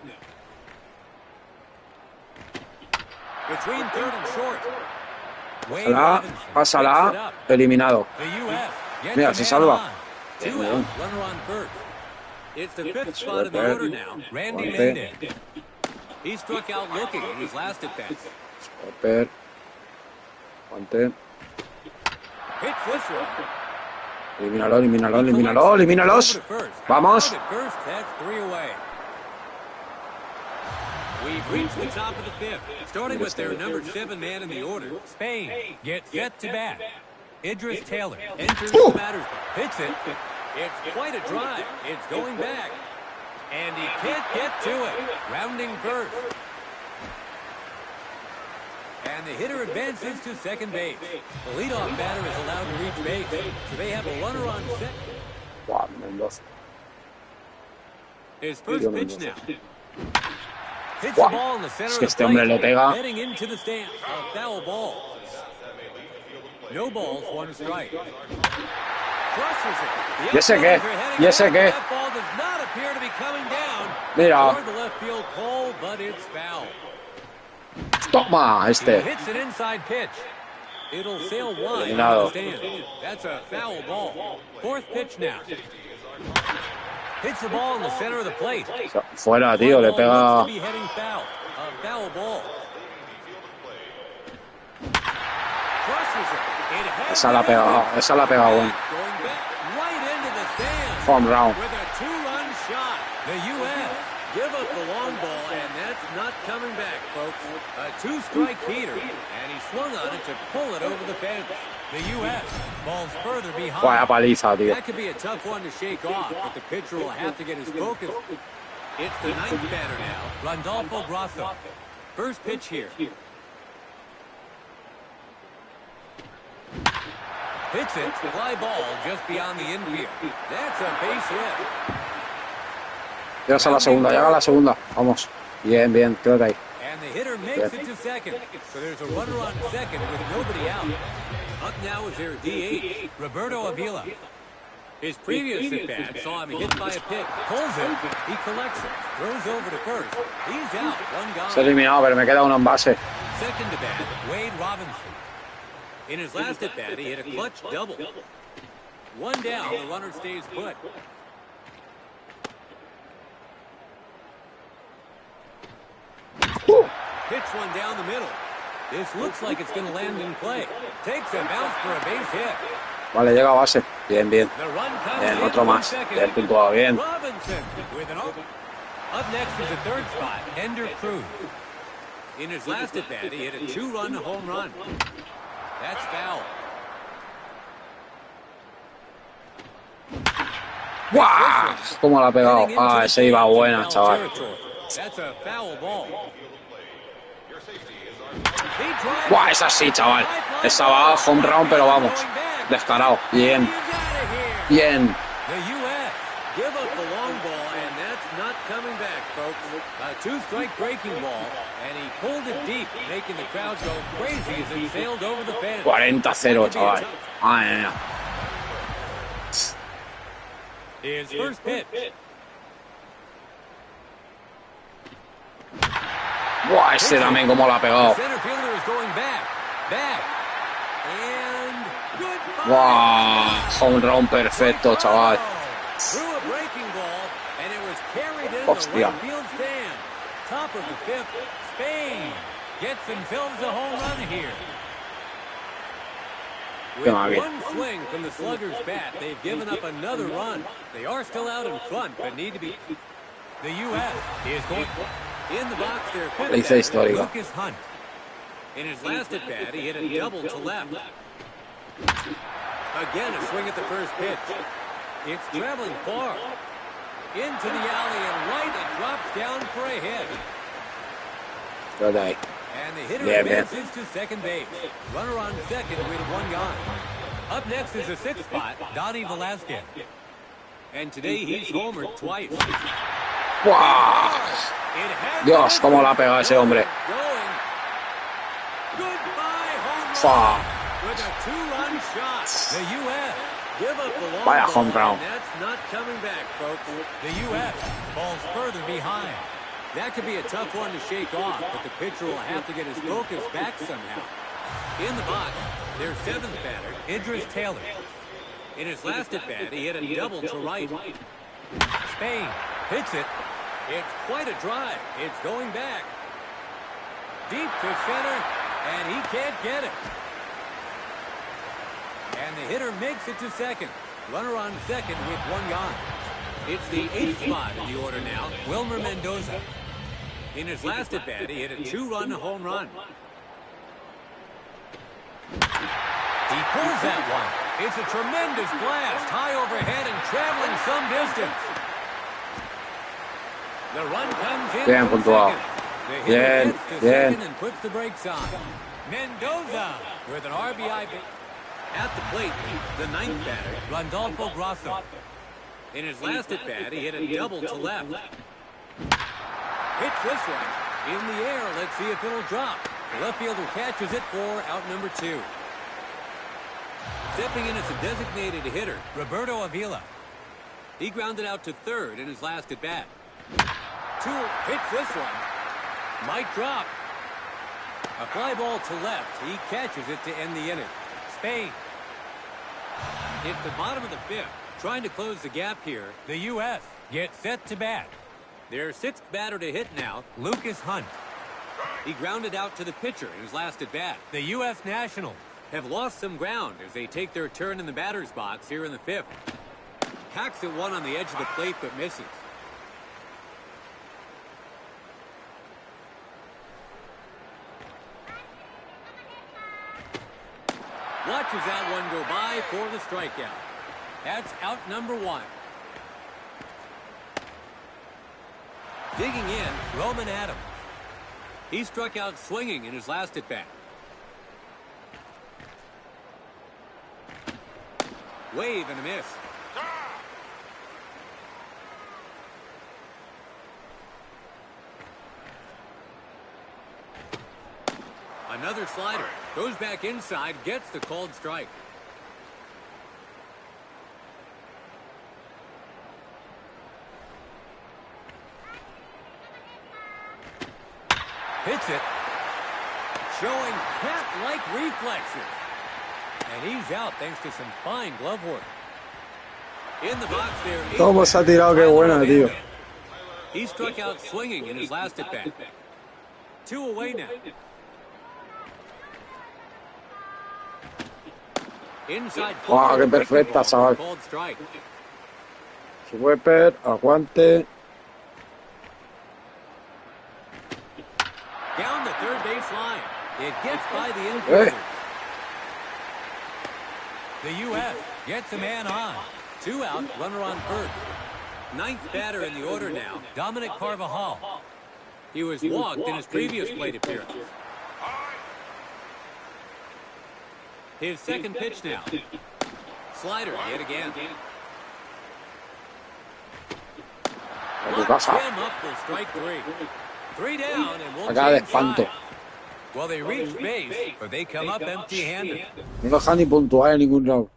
S2: Between third and short. Wade Robinson
S1: Pásala.
S2: picks it up.
S1: Eliminado.
S2: The U.S. gets
S1: Mira,
S2: the
S1: se
S2: man
S1: salva.
S2: on. 2 out, runner on first. It's the fifth spot in the
S1: Sweeper.
S2: order now. Randy
S1: Guante.
S2: Mendez. He struck out looking in his last at bat.
S1: Sweeper. Guante.
S2: Hits this one.
S1: Elimínalo, elimínalo, elimínalo, elimínalos. Vamos.
S2: Out at first, that's 3 away. We've reached the top of the fifth, starting with their number 7 man in the order. Spain gets set to bat. Idris Taylor enters the batter's box. Hits it. It's quite a drive. It's going back. And he can't get to it. Rounding first. And the hitter advances to second base. The leadoff batter is allowed to reach base, so they have a runner on second.
S1: Wow, Mendoza.
S2: His first pitch now. Hits the ball in the center
S1: Es
S2: of
S1: que
S2: the
S1: este hombre le
S2: plate,
S1: pega.
S2: heading into the stands. A foul ball. No balls, 1 strike. Crushes it.
S1: ¿Y ese qué? ¿Y ese qué?
S2: That ball does not appear to be coming down.
S1: Mira.
S2: Toward the left field pole, but it's foul.
S1: Toma,
S2: He
S1: este.
S2: hits an inside pitch. It'll sail wide
S1: Eliminado.
S2: into the stand. That's a foul ball. Fourth pitch now. Hits the ball in the center of the plate.
S1: Fuera, tío, le pega.
S2: Looks to be heading foul. A foul ball. Crushes it. It has
S1: Esa la pega, esa la pega, bueno.
S2: going back right into the stand.
S1: Home run.
S2: With a 2-run shot. The U.S. give up the long ball, and that's not coming back, folks. A 2-strike heater, and he swung on it to pull it over the fence. The U.S. falls further behind.
S1: Vaya paliza, tío.
S2: That could be a tough one to shake off, but the pitcher will have to get his focus. It's the 9th batter now, Randolfo Grasso. First pitch here. Hits it, fly ball just beyond the infield. That's a base hit.
S1: Llegas a la segunda, llega a la segunda. Vamos. Bien, bien, quédate ahí.
S2: And the hitter makes it to second. So there's a runner on second with nobody out. Up now is their DH, Roberto Avila. His previous at-bat saw him hit by a pitch. Pulls it. He collects it. Throws over to first. He's out. One
S1: Se ha
S2: gone.
S1: eliminado, pero me queda uno en base.
S2: Second to bat, Wade Robinson. In his last at-bat, he hit a clutch double. One down, the runner stays put. Hits one down the middle. This looks like it's going to land in play. Takes a bounce for a base hit.
S1: Vale, llega a base. Bien, bien. Bien, otro más. Bien puntuado, bien.
S2: Up next is the third spot, Ender Cruz. In his last at bat, he hit a 2-run home run. That's foul.
S1: ¡Guau! ¿Cómo la ha pegado? Ah, ese iba buena, chaval.
S2: That's a foul ball.
S1: ¡Guau! Esa sí, chaval. Esa va home run, pero vamos. Descarado. Bien. Bien.
S2: Give up the long ball, and that's not coming back, folks. A two-strike breaking ball, and he pulled it deep, making the crowd go crazy as it sailed over the fence.
S1: 40-0, chaval. Ay, ay,
S2: His first pitch.
S1: ¡Buah! Ese también cómo la ha pegado. ¡Buah! Home run perfecto, chaval. Hostia.
S2: Top of the fifth, Spain gets themselves a home run here. With one swing from the slugger's bat, they've given up another run. They are still out in front, but need to be. The U.S. is going in the box there. Lucas Hunt. In his last at bat, he hit a double to left. Again, a swing at the first pitch. It's traveling far. Into the alley and right, it drops down for a hit.
S1: Good night.
S2: And the hitter advances to second base. Runner on second with one gone. Up next is the sixth spot, Donnie Velasquez. And today he's homered twice.
S1: ¡Wow! Dios, cómo la ha pegado ese hombre. ¡Fua!
S2: With a two-run shot, the U.S. give up the long
S1: Vaya home
S2: ball,
S1: run.
S2: and that's not coming back, folks. The U.S. falls further behind. That could be a tough one to shake off, but the pitcher will have to get his focus back somehow. In the box, their seventh batter, Idris Taylor. In his last at-bat, he hit a double to right. Spain hits it. It's quite a drive. It's going back. Deep to center, and he can't get it. And the hitter makes it to second. Runner on second with one gone. It's the eighth spot in the order now, Wilmer Mendoza. In his last at-bat, he hit a two-run home run. He pulls that one. It's a tremendous blast, high overhead and traveling some distance. The run comes in
S1: Bien
S2: from
S1: puntuado.
S2: second. The hitter
S1: Bien,
S2: gets to
S1: bien.
S2: second and puts the brakes on. Mendoza with an RBI. At the plate, the ninth batter, Randolfo Grosso. In his last at-bat, he hit a double to left. Hits this one. In the air, let's see if it'll drop. The left fielder catches it for out number two. Stepping in as a designated hitter, Roberto Avila. He grounded out to third in his last at-bat. Hits this one. Might drop. A fly ball to left. He catches it to end the inning. Spain. It's the bottom of the fifth. Trying to close the gap here. The U.S. gets set to bat. Their sixth batter to hit now, Lucas Hunt. He grounded out to the pitcher in his last at-bat. The U.S. Nationals have lost some ground as they take their turn in the batter's box here in the fifth. Hacks at one on the edge of the plate but misses. Watches that one go by for the strikeout. That's out number one. Digging in, Roman Adams. He struck out swinging in his last at-bat. Wave and a miss. Another slider. Goes back inside, gets the called strike. Hits it. Showing cat-like reflexes. And he's out thanks to some fine glove work. In the box there.
S1: ¿Cómo se ha tirado? Qué buena, tío.
S2: He struck out swinging in his last at-bat. 2 away now. Inside
S1: ¡Wow, qué perfecta, chaval! Sweeper, aguante.
S2: Down the third base line. It gets by the infielder. The U.S. gets a man on. 2 out, runner on first. 9th batter in the order now, Dominic Carvajal. He was walked in his previous plate appearance. His second pitch now. Slider hit again. Locks him up for strike 3. 3 down and we'll change sides. Well, they reach base, but they come up empty-handed.
S1: No deja ni puntuar en ningún lado.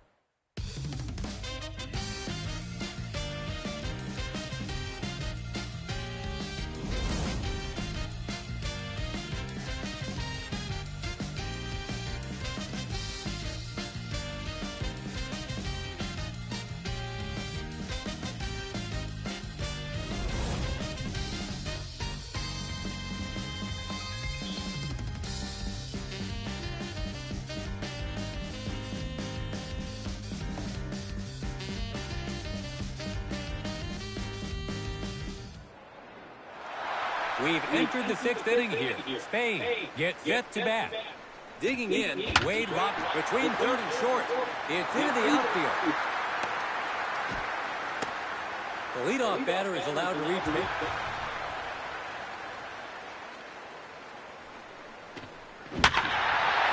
S2: We've entered the 6th inning here. Spain gets set to bat. Digging in, Wade Rock between third and short. It's into the outfield. The leadoff batter is allowed to reach it.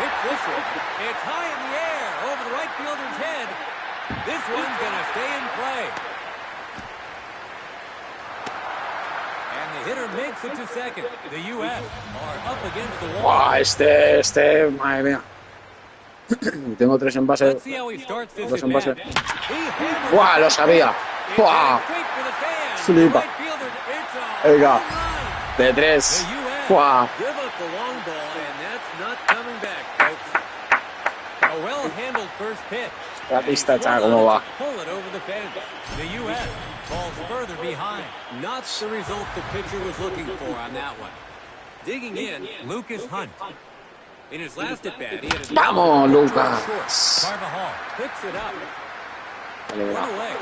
S2: Hits this one. It's high in the air over the right fielder's head. This one's going to stay in play. Hitter makes it to second. The U.S. are up against the wall.
S1: ¡Wow! Este, madre mía. Tengo 3 en base. 2 en base. ¡Wow! Lo sabía. ¡Wow! Flipa. Venga. De 3. ¡Wow! La pista está como va.
S2: The U.S. falls further behind. Not the result the pitcher was looking for on that one. Digging in, Lucas Hunt. In his last at bat, he had a
S1: ¡Vamos, Lucas!
S2: Carvajal picks it up. One away.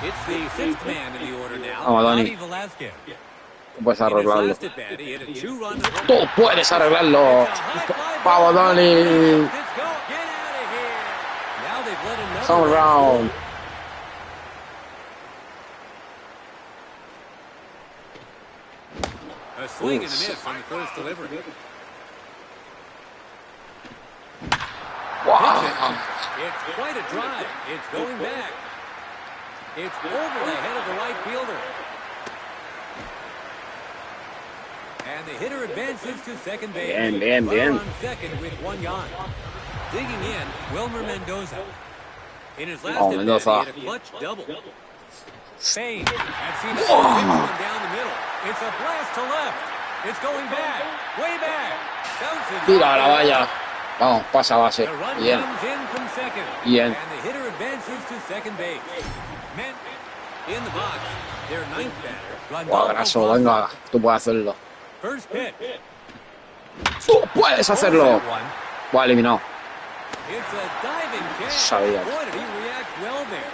S2: It's the 6th man in the order now.
S1: Vamos, Dani.
S2: Velasquez.
S1: Tú puedes arreglarlo. Tú puedes arreglarlo. ¡Vamos, Dani! Home round.
S2: A swing and a miss on the first delivery.
S1: Wow.
S2: It's quite a drive. It's going back. It's over the head of the right fielder. And the hitter advances to second base.
S1: Bien.
S2: On second with 1 gone. Digging in, Wilmer Mendoza. In his last at bat, he had a clutch double. Spain has seen a down the middle. It's a blast to left. It's going back, way back. Bounces.
S1: Tira a la valla. Vamos, pasa a base. Bien. Bien.
S2: And the hitter advances to second base. Men in the box. Their 9th batter.
S1: Wow, Graso, venga, tú puedes hacerlo.
S2: First pitch.
S1: Tú puedes hacerlo. Wow, eliminado.
S2: It's a diving catch.
S1: Sabía.
S2: Boy, did he react well there.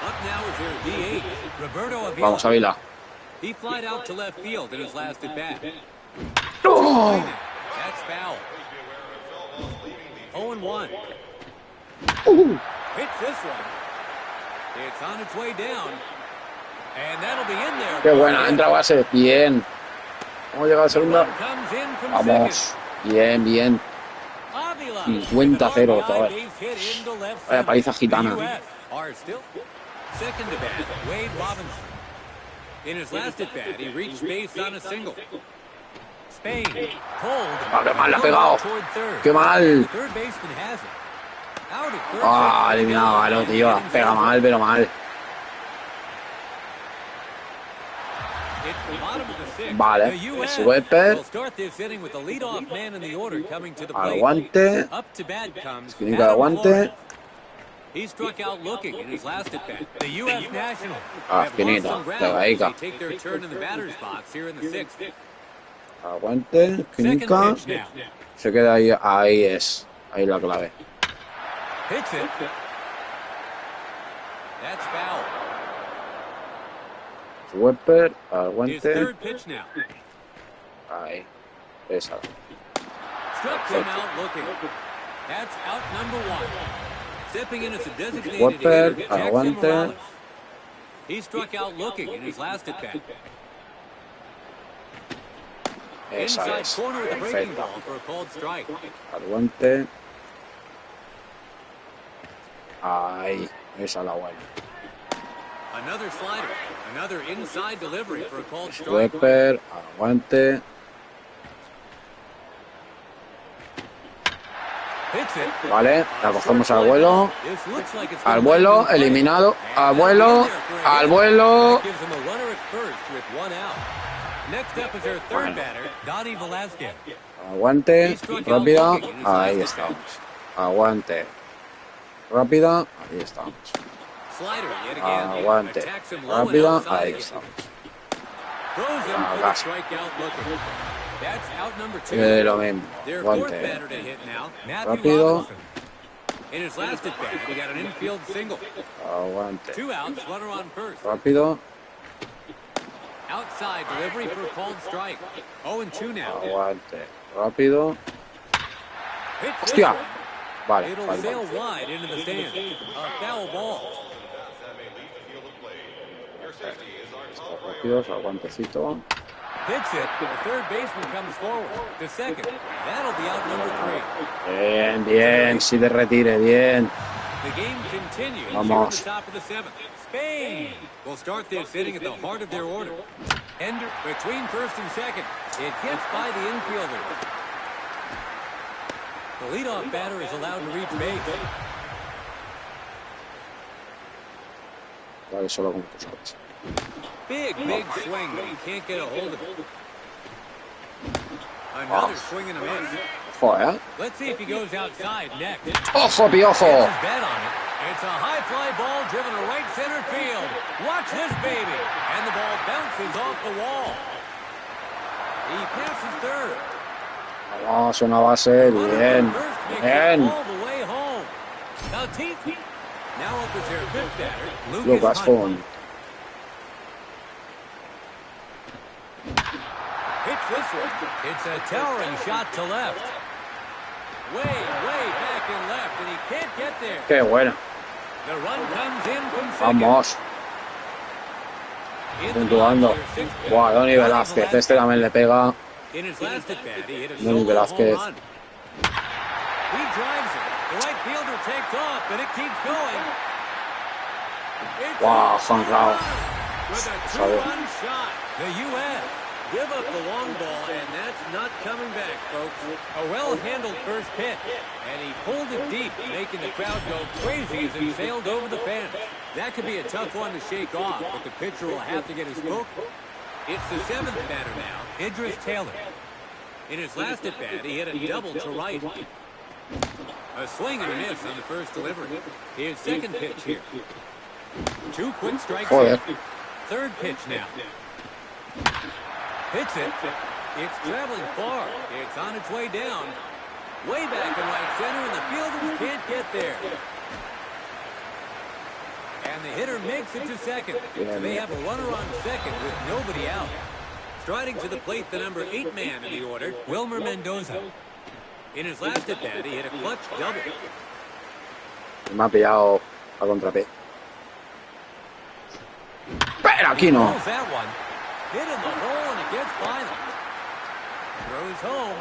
S2: Up now is their DH, Roberto Avila.
S1: Vamos, Avila.
S2: He flied out to left field in his last at bat.
S1: Oh.
S2: That's foul. 0-1. Hits this one. It's on its way down. And that'll be in there.
S1: Qué buena, entra a base. Bien. Vamos a llegar a segunda. Vamos. Bien. 50-0, chaval. Vaya paliza gitana.
S2: Second to bat, Wade Robinson. In his last at bat, he reached base on a single. Spain pulled.
S1: ¡Qué mal le ha pegado! ¡Qué mal!
S2: Third baseman has it. Out at third.
S1: ¡Ah, eliminado, Galo, tío! Pega mal, pero mal. Vale, el sweeper. Aguante. Esquinita de aguante. Ah, esquinita. Pegaica. Aguante. Química. Se queda ahí. Ahí es. Ahí la clave. Wepper. Aguante. Ahí. Esa. Wepper. Aguante.
S2: He struck out looking in his last at bat.
S1: Esa es.
S2: Corner with the breaking
S1: Perfecta.
S2: ball for a called strike.
S1: Aguante. Ahí. Esa la buena.
S2: Another slider. Another inside delivery for a called strike.
S1: Wepper. Aguante. Vale, la cogemos al vuelo. Al vuelo, eliminado. Al vuelo, al vuelo. Aguante, rápida. Ahí estamos. Aguante. Rápida, ahí estamos. Aguante. Rápida, ahí estamos. Abrazo. Lo mismo. Aguante. Rápido. Aguante. Rápido. Aguante. Rápido. ¡Hostia! Vale, vale. Rápidos, aguantecito. Bien, bien, si te retire, bien. Vamos.
S2: Spain will start this inning at the heart of their order. Ender between first and second. It gets by the infielder. The leadoff batter is allowed to reach base.
S1: Vale, solo con tus coches.
S2: Big swing, but he can't get a hold of it. Another swing and a miss.
S1: Joder.
S2: Let's see if he goes outside next.
S1: ¡Ojo, piojo!
S2: It's a high fly ball driven to right center field. Watch this baby. And the ball bounces off the wall. He passes third.
S1: Vamos, una base, bien. Bien.
S2: All the way home. Now up is their fifth batter,
S1: Lucas Hunt.
S2: Hits this one. It's a towering shot to left. Way back in left, and he can't get there.
S1: Qué buena.
S2: The run comes in from second.
S1: Vamos. Puntuando. Guau, Donny Velázquez. Este también le pega.
S2: In his last at bat, he hit a
S1: Donny
S2: solo
S1: Velázquez.
S2: home run. He drives it. The right fielder takes off, and it keeps going. It's
S1: Wow,
S2: a
S1: Juan Rao.
S2: with a two-run shot. The U.S. give up the long ball, and that's not coming back, folks. A well-handled first pitch, and he pulled it deep, making the crowd go crazy as it sailed over the fence. That could be a tough one to shake off, but the pitcher will have to get his hook. It's the seventh batter now, Idris Taylor. In his last at-bat, he hit a double to right. A swing and a miss on the first delivery. His second pitch here. Two quick strikes.
S1: Joder.
S2: Third pitch now. Hits it. It's traveling far. It's on its way down. Way back in right center, and the fielders can't get there. And the hitter makes it to second. So they have a runner on second with nobody out. Striding to the plate, the number 8 man in the order, Wilmer Mendoza. In his last at-bat, he hit a clutch double.
S1: Me ha pillado a contrapié. Pero aquí no.
S2: That one. Hit in the hole, and it gets by them. Throws home.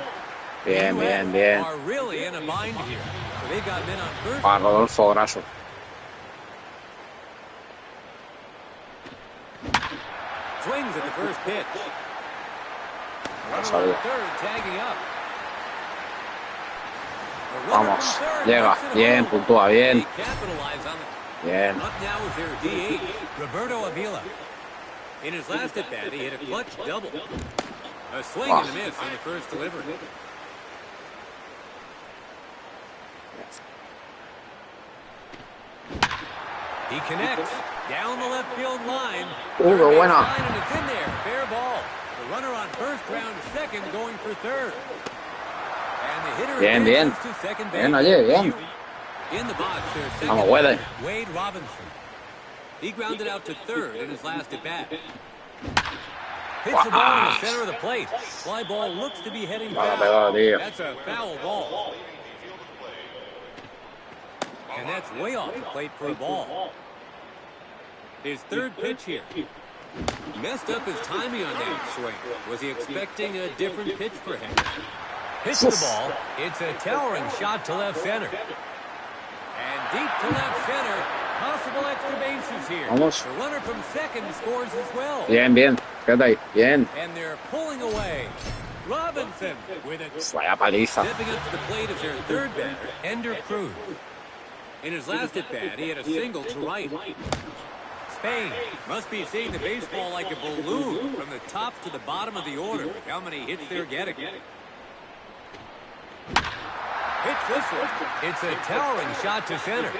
S1: Bien, bien, bien.
S2: Are really in a bind here. So they got men on first.
S1: A Rodolfo Graso.
S2: Swings at the first pitch.
S1: Sabía.
S2: Third, tagging up.
S1: Vamos, llega, bien, puntúa, bien. Bien.
S2: Up now is their DH, Roberto Avila. In his last at bat, he hit a clutch double. A swing and a miss on the first delivery. He connects down the left field line.
S1: Qué buena.
S2: And it's in there, fair ball. The runner on first, round second. second, going for third. And the hitter
S1: Bien, bien.
S2: advances to second base.
S1: Bien, oye, bien.
S2: In the box, there's second
S1: Vamos, Wade.
S2: Wade Robinson. He grounded out to third in his last at bat. Hits the ball in the center of the plate. Fly ball looks to be heading foul. That's a foul ball. And that's way off the plate for a ball. His third pitch here. Messed up his timing on that swing. Was he expecting a different pitch perhaps? Hits the ball. It's a towering shot to left center. And deep to left center. Possible extra bases here.
S1: Vamos.
S2: The runner from second scores as well.
S1: Bien, bien. Quédate ahí. Bien.
S2: And they're pulling away. Robinson with it.
S1: Vaya paliza.
S2: Stepping up to the plate is their third batter, Ender Cruz. In his last at bat, he had a single to right. Spain must be seeing the baseball like a balloon from the top to the bottom of the order with how many hits they're getting. Hits this one. It's a towering shot to center.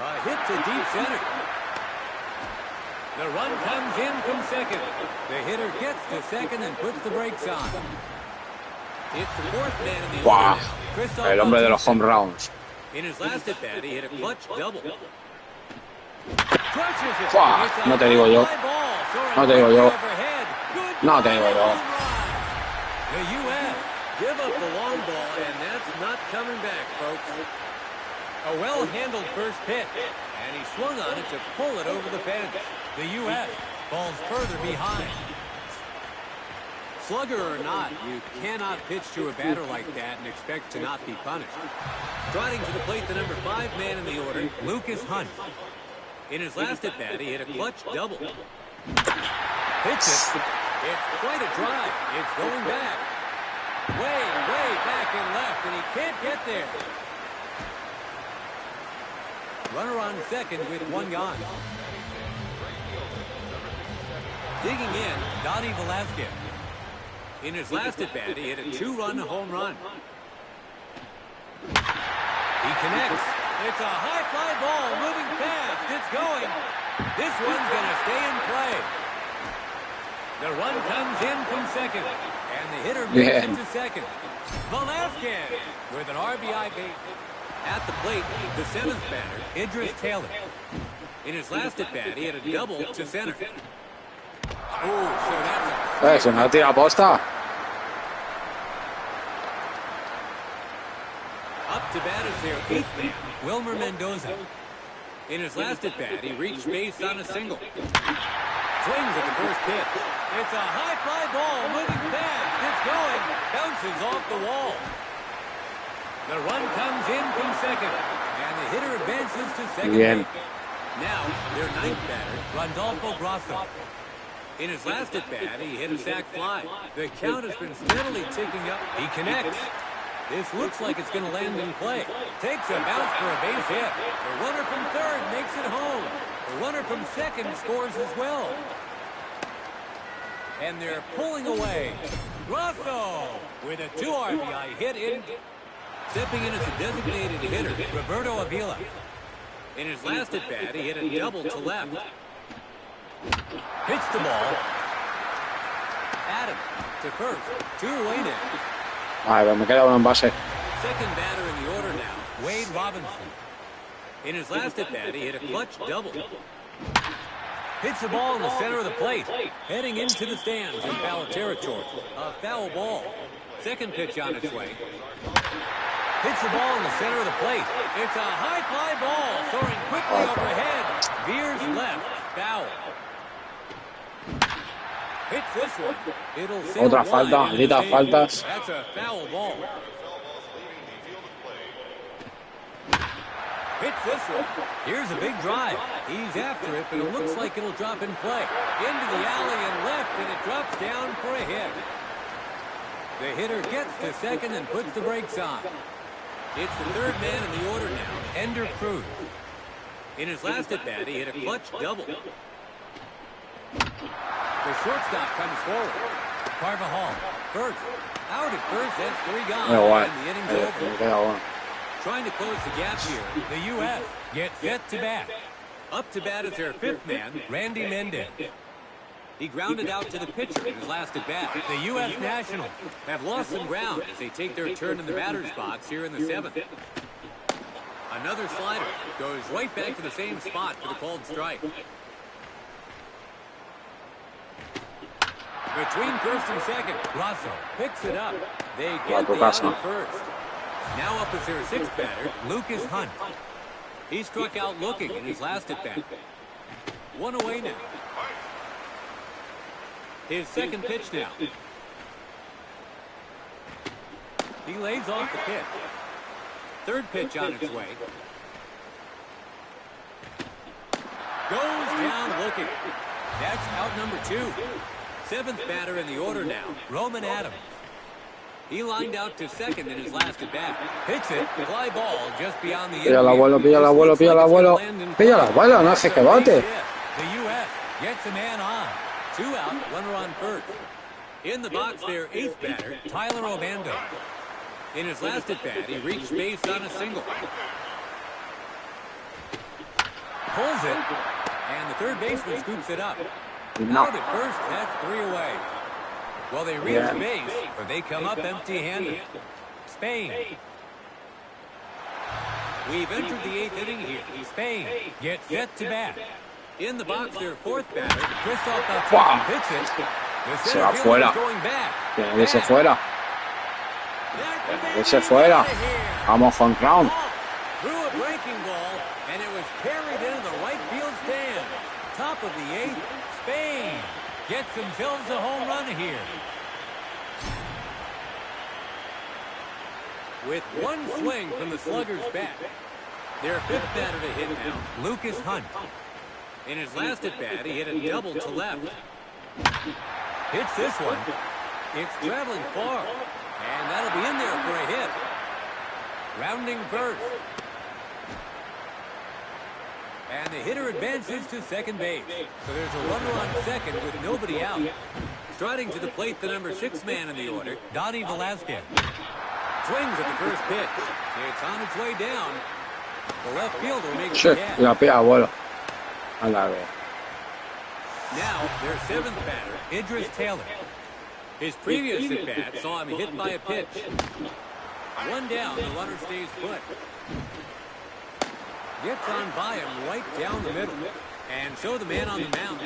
S2: A hit to deep center. The run comes in from second. The hitter gets to second and puts the brakes on. It's the fourth man in the
S1: Wow.
S2: order.
S1: El hombre de los home runs.
S2: In his last at bat, he hit a clutch double.
S1: Wow. No te digo yo. No te digo yo. No te digo yo.
S2: The U.S. give up the long ball, and that's not coming back, folks. A well-handled first pitch, and he swung on it to pull it over the fence. The U.S. falls further behind. Slugger or not, you cannot pitch to a batter like that and expect to not be punished. Striding to the plate, the number 5 man in the order, Lucas Hunt. In his last at bat, he hit a clutch double. Hits it. It's quite a drive. It's going back. Way back and left, and he can't get there. Runner on second with one gone. Digging in, Donnie Velasquez. In his last at bat, he hit a 2-run home run. He connects. It's a high fly ball moving fast. It's going. This one's going to stay in play. The run comes in from second. And the hitter makes it to second. Velasquez with an RBI base. At the plate, the 7th batter, Idris Taylor. In his last at bat, he had a double to center. Oh, so that's
S1: Se me ha tirado posta.
S2: Up to bat is their 8th man, Wilmer Mendoza. In his last at bat, he reached base on a single. Swings at the first pitch. It's a high fly ball moving fast. It's going. Bounces off the wall. The run comes in from second. And the hitter advances to second base. Now, their 9th batter, Randolfo Grasso. In his last at bat, he hit a sac fly. The count has been steadily ticking up. He connects. This looks like it's going to land in play. Takes a bounce for a base hit. The runner from third makes it home. The runner from second scores as well. And they're pulling away. Grasso with a 2 RBI hit in. Stepping in as a designated hitter, Roberto Avila. In his last at bat, he hit a double to left. Hits the ball. Adam to first. 2 away now.
S1: Pero me queda uno en base.
S2: Second batter in the order now, Wade Robinson. In his last at bat, he hit a clutch double. Hits the ball in the center of the plate. Heading into the stands in foul territory. A foul ball. Second pitch on its way. Hits the ball in the center of the plate. It's a high fly ball. Soaring quickly overhead. Veers left. Foul. Hits this one. It'll sail
S1: Otra
S2: wide
S1: falta,
S2: into the
S1: malditas
S2: stadium.
S1: faltas.
S2: That's a foul ball. Hits this one. Here's a big drive. He's after it, but it looks like it'll drop in play. Into the alley and left, and it drops down for a hit. The hitter gets to second and puts the brakes on. It's the 3rd man in the order now, Ender Cruz. In his last at bat, he hit a clutch double. The shortstop comes forward. Carvajal, first. Out at first, that's 3 gone. And the inning's over. Trying to close the gap here, the U.S. gets set to bat. Up to bat is their 5th man, Randy Mendez. He grounded out to the pitcher in his last at bat. The U.S. Nationals have lost some ground as they take their turn in the batter's box here in the 7th. Another slider goes right back to the same spot for the called strike. Between first and second, Grosso picks it up. They get the out at first. Now up is their 6th batter, Lucas Hunt. He struck out looking in his last at bat. 1 away now. His 2nd pitch now. He lays off the pitch. 3rd pitch on its way. Goes down looking. That's out number 2. 7th batter in the order now, Roman Adams. He lined out to second in his last at bat. Hits it, fly ball just beyond the infield.
S1: Píllalo, abuelo, píllalo, abuelo, píllalo, abuelo. Píllalo, abuelo, no hace que bote.
S2: The U.S. gets a man on. 2 out, runner on first. In the box there, 8th batter, Tyler Obando. In his last at bat, he reached base on a single. Pulls it, and the 3rd baseman scoops it up. Out at first, that's 3 away. Well, they reach base, but they come up empty-handed. Spain. We've entered the 8th inning here. Spain gets set to bat. In the box, their 4th batter, Christoph Bautista hits it.
S1: Se va fuera. Tiene que irse fuera. Tiene que irse fuera. Vamos, home round.
S2: Threw a breaking ball, and it was carried into the right field stand. Top of the 8th, Spain gets themselves a home run here. With 1 swing from the slugger's bat, their 5th batter to hit now, Lucas Hunt. In his last at bat, he hit a double to left. Hits this one. It's traveling far, and that'll be in there for a hit. Rounding first. And the hitter advances to second base. So there's a runner on second with nobody out. Striding to the plate, the number 6 man in the order, Donnie Velasquez. Swings at the first pitch. It's on its way down. The left fielder makes the catch.
S1: La pega, abuelo. Anda a ver.
S2: Now, their 7th batter, Idris Taylor. His previous at-bat saw him hit by a pitch. 1 down, the runner stays put. Gets on by him right down the middle. And so the man on the mound.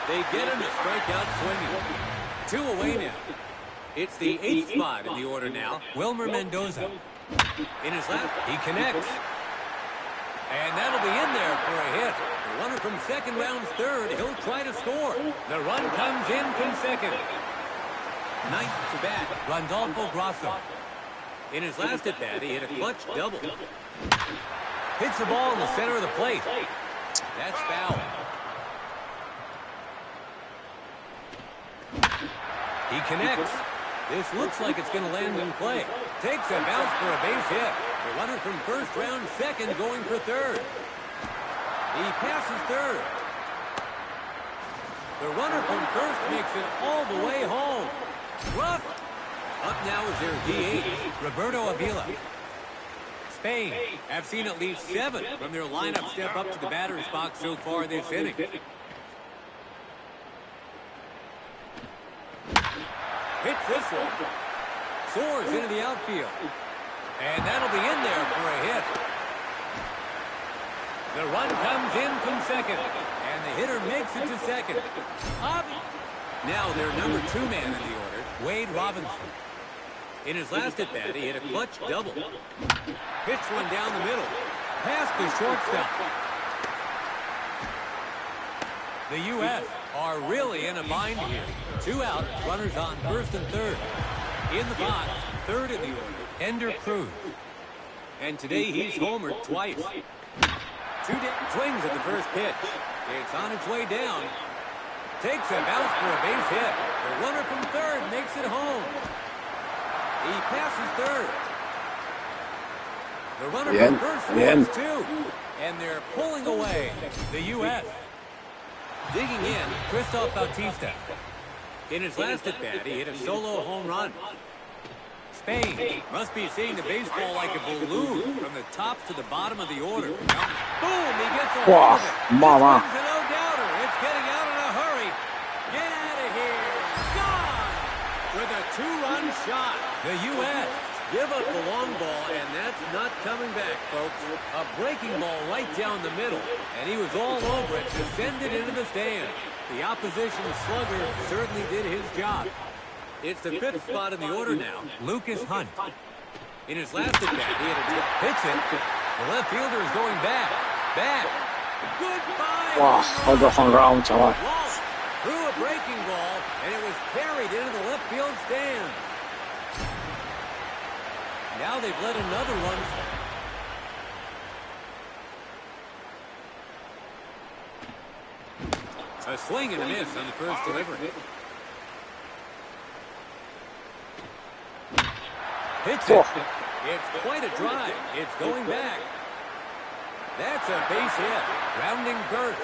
S2: They get him to strike out swinging. 2 away now. It's the 8th spot in the order now, Wilmer Mendoza. In his lap, he connects. And that'll be in there for a hit. The runner from second rounds third. He'll try to score. The run comes in from second. 9th to bat, Randolfo Grosso. In his last at bat, he hit a clutch double. Hits the ball in the center of the plate. That's foul. He connects. This looks like it's going to land in play. Takes a bounce for a base hit. The runner from first round second going for third. He passes third. The runner from first makes it all the way home. Rough. Up now is their DH, Roberto Avila. Spain have seen at least 7 from their lineup step up to the batter's box so far this inning. Hits this one. Soars into the outfield. And that'll be in there for a hit. The run comes in from second. And the hitter makes it to second. Up. Now their number 2 man in the order, Wade Robinson. In his last at bat, he hit a clutch double. Hits one down the middle. Past the shortstop. The U.S. are really in a bind here. 2 out, runners on first and third. In the box, third in the order, Ender Cruz. And today he's homered twice. 2 swings at the first pitch. It's on its way down. Takes a bounce for a base hit. The runner from third makes it home. He passes third. The runner from first scores 2. And they're pulling away. The U.S. Digging in, Christoph Bautista. In his last at bat, he hit a solo home run. Spain must be seeing the baseball like a balloon from the top to the bottom of the order. Boom! He gets a hold of it.
S1: Mama.
S2: This one's a no-doubter. It's getting out in a hurry. Get The U.S. give up the long ball, and that's not coming back, folks. A breaking ball right down the middle, and he was all over it to send it into the stand. The opposition slugger certainly did his job. It's the 5th spot in the order now. Lucas Hunt. In his last at bat, he had a hits it. The left fielder is going back. Goodbye.
S1: Wow, otro jonrón, chaval.
S2: Threw a breaking ball, and it was carried into the left field stand. Now they've let another run. A swing and a miss on the first delivery. Hits it. It's quite a drive. It's going back. That's a base hit. Rounding first.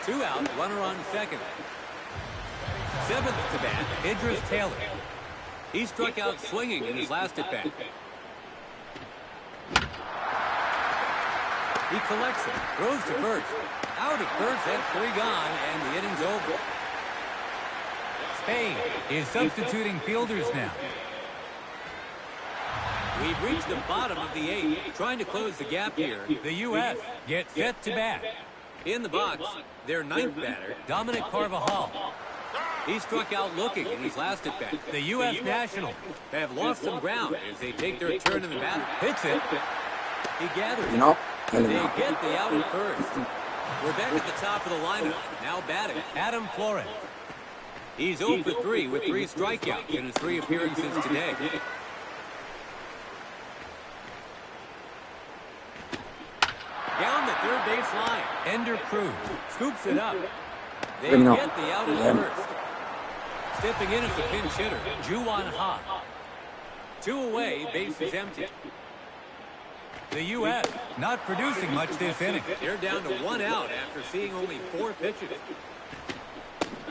S2: 2 out, runner on second. 7th to bat, Idris Taylor. He struck out swinging in his last at bat. He collects it, throws to first. Out at first, that's 3 gone, and the inning's over. Spain is substituting fielders now. We've reached the bottom of the 8th, trying to close the gap here. The U.S. gets set to bat. In the box, their 9th batter, Dominic Carvajal. He struck out looking in his last at bat. The U.S. Nationals have lost some ground as they take their turn in the battle. Hits it. He gathers it. They get the out at first. We're back at the top of the lineup. Now batting, Adam Flores. He's 0 for 3 with 3 strikeouts in his 3 appearances today. Down the third base line. Ender Cruz scoops it up. They get the out at first. Stepping in as the pinch hitter, Juwan Ha. 2 away, base is empty. The U.S. not producing much this inning. They're down to 1 out after seeing only 4 pitches.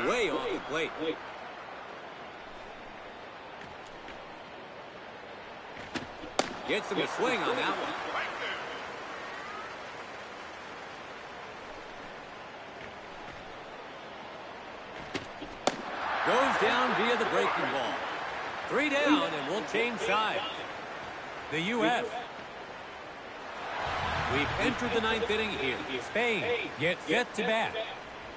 S2: Way off the plate. Gets him a swing on that one. Goes down via the breaking ball. 3 down, and we'll change sides. The U.S. We've entered the 9th inning here. Spain gets set to bat.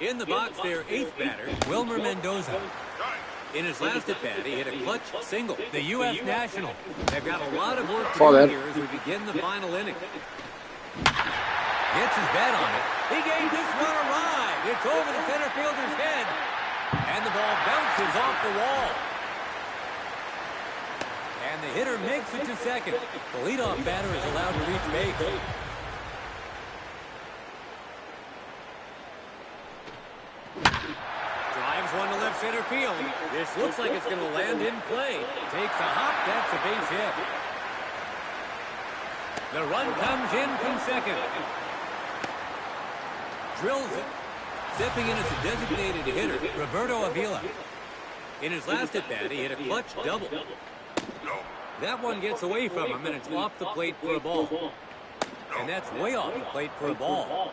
S2: In the box, their 8th batter, Wilmer Mendoza. In his last at bat, he hit a clutch single. The U.S. Nationals have got a lot of work to do here as we begin the final inning. Gets his bat on it. He gave this one a ride. It's over the center fielder's head. And the ball bounces off the wall. And the hitter makes it to second. The leadoff batter is allowed to reach base. Drives one to left center field. This looks like it's going to land in play. Takes a hop. That's a base hit. The run comes in from second. Drills it. Stepping in as a designated hitter, Roberto Avila. In his last at bat, he hit a clutch double. That one gets away from him, and it's off the plate for a ball. And that's way off the plate for a ball.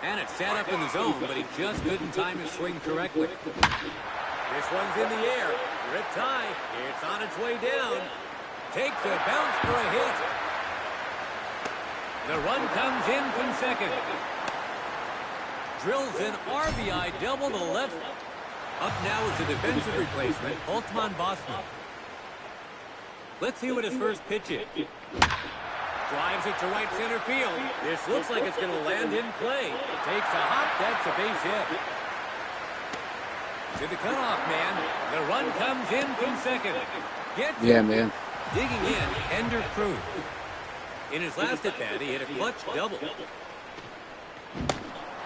S2: And it's set up in the zone, but he just couldn't time his swing correctly. This one's in the air. Rip tie. It's on its way down. Takes a bounce for a hit. The run comes in from second. Drills an RBI double to left. Up now is the defensive replacement, Holtzman Bosman. Let's see what his first pitch is. Drives it to right center field. This looks like it's going to land in play. Takes a hop. That's a base hit. To the cutoff man. The run comes in from second. Man. Digging in, Ender Cruz. In his last at bat, he hit a clutch double.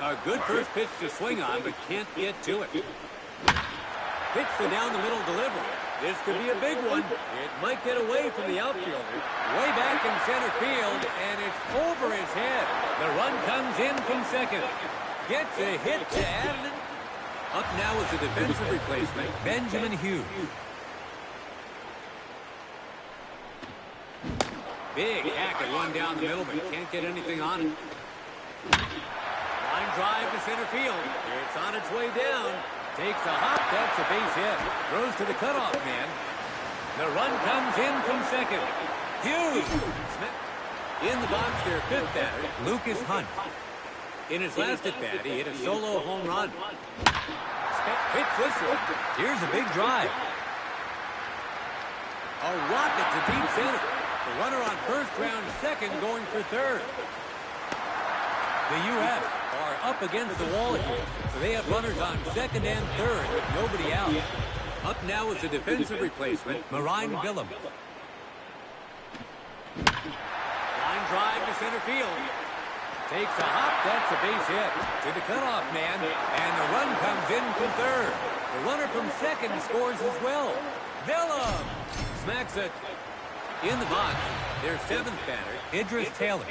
S2: A good first pitch to swing on, but can't get to it. Pitch to down the middle delivery. This could be a big one. It might get away from the outfielder. Way back in center field, and it's over his head. The run comes in from second. Gets a hit to add it. Up now is the defensive replacement, Benjamin Hughes. Big hack at one down the middle, but can't get anything on it. Line drive to center field. It's on its way down. Takes a hop. That's a base hit. Throws to the cutoff man. The run comes in from second. Hughes. In the box, their fifth batter, Lucas Hunt. In his last at-bat, he hit a solo home run. Hits this one. Here's a big drive. A rocket to deep center. The runner on first, round second, going for third. The U.S. are up against the wall here, so they have runners on second and third with nobody out. Up now is the defensive replacement, Marine Billum. Line drive to center field. Takes a hop. That's a base hit. To the cutoff man, and the run comes in from third. The runner from second scores as well. Billum smacks it in the box. Their seventh batter, Idris Taylor.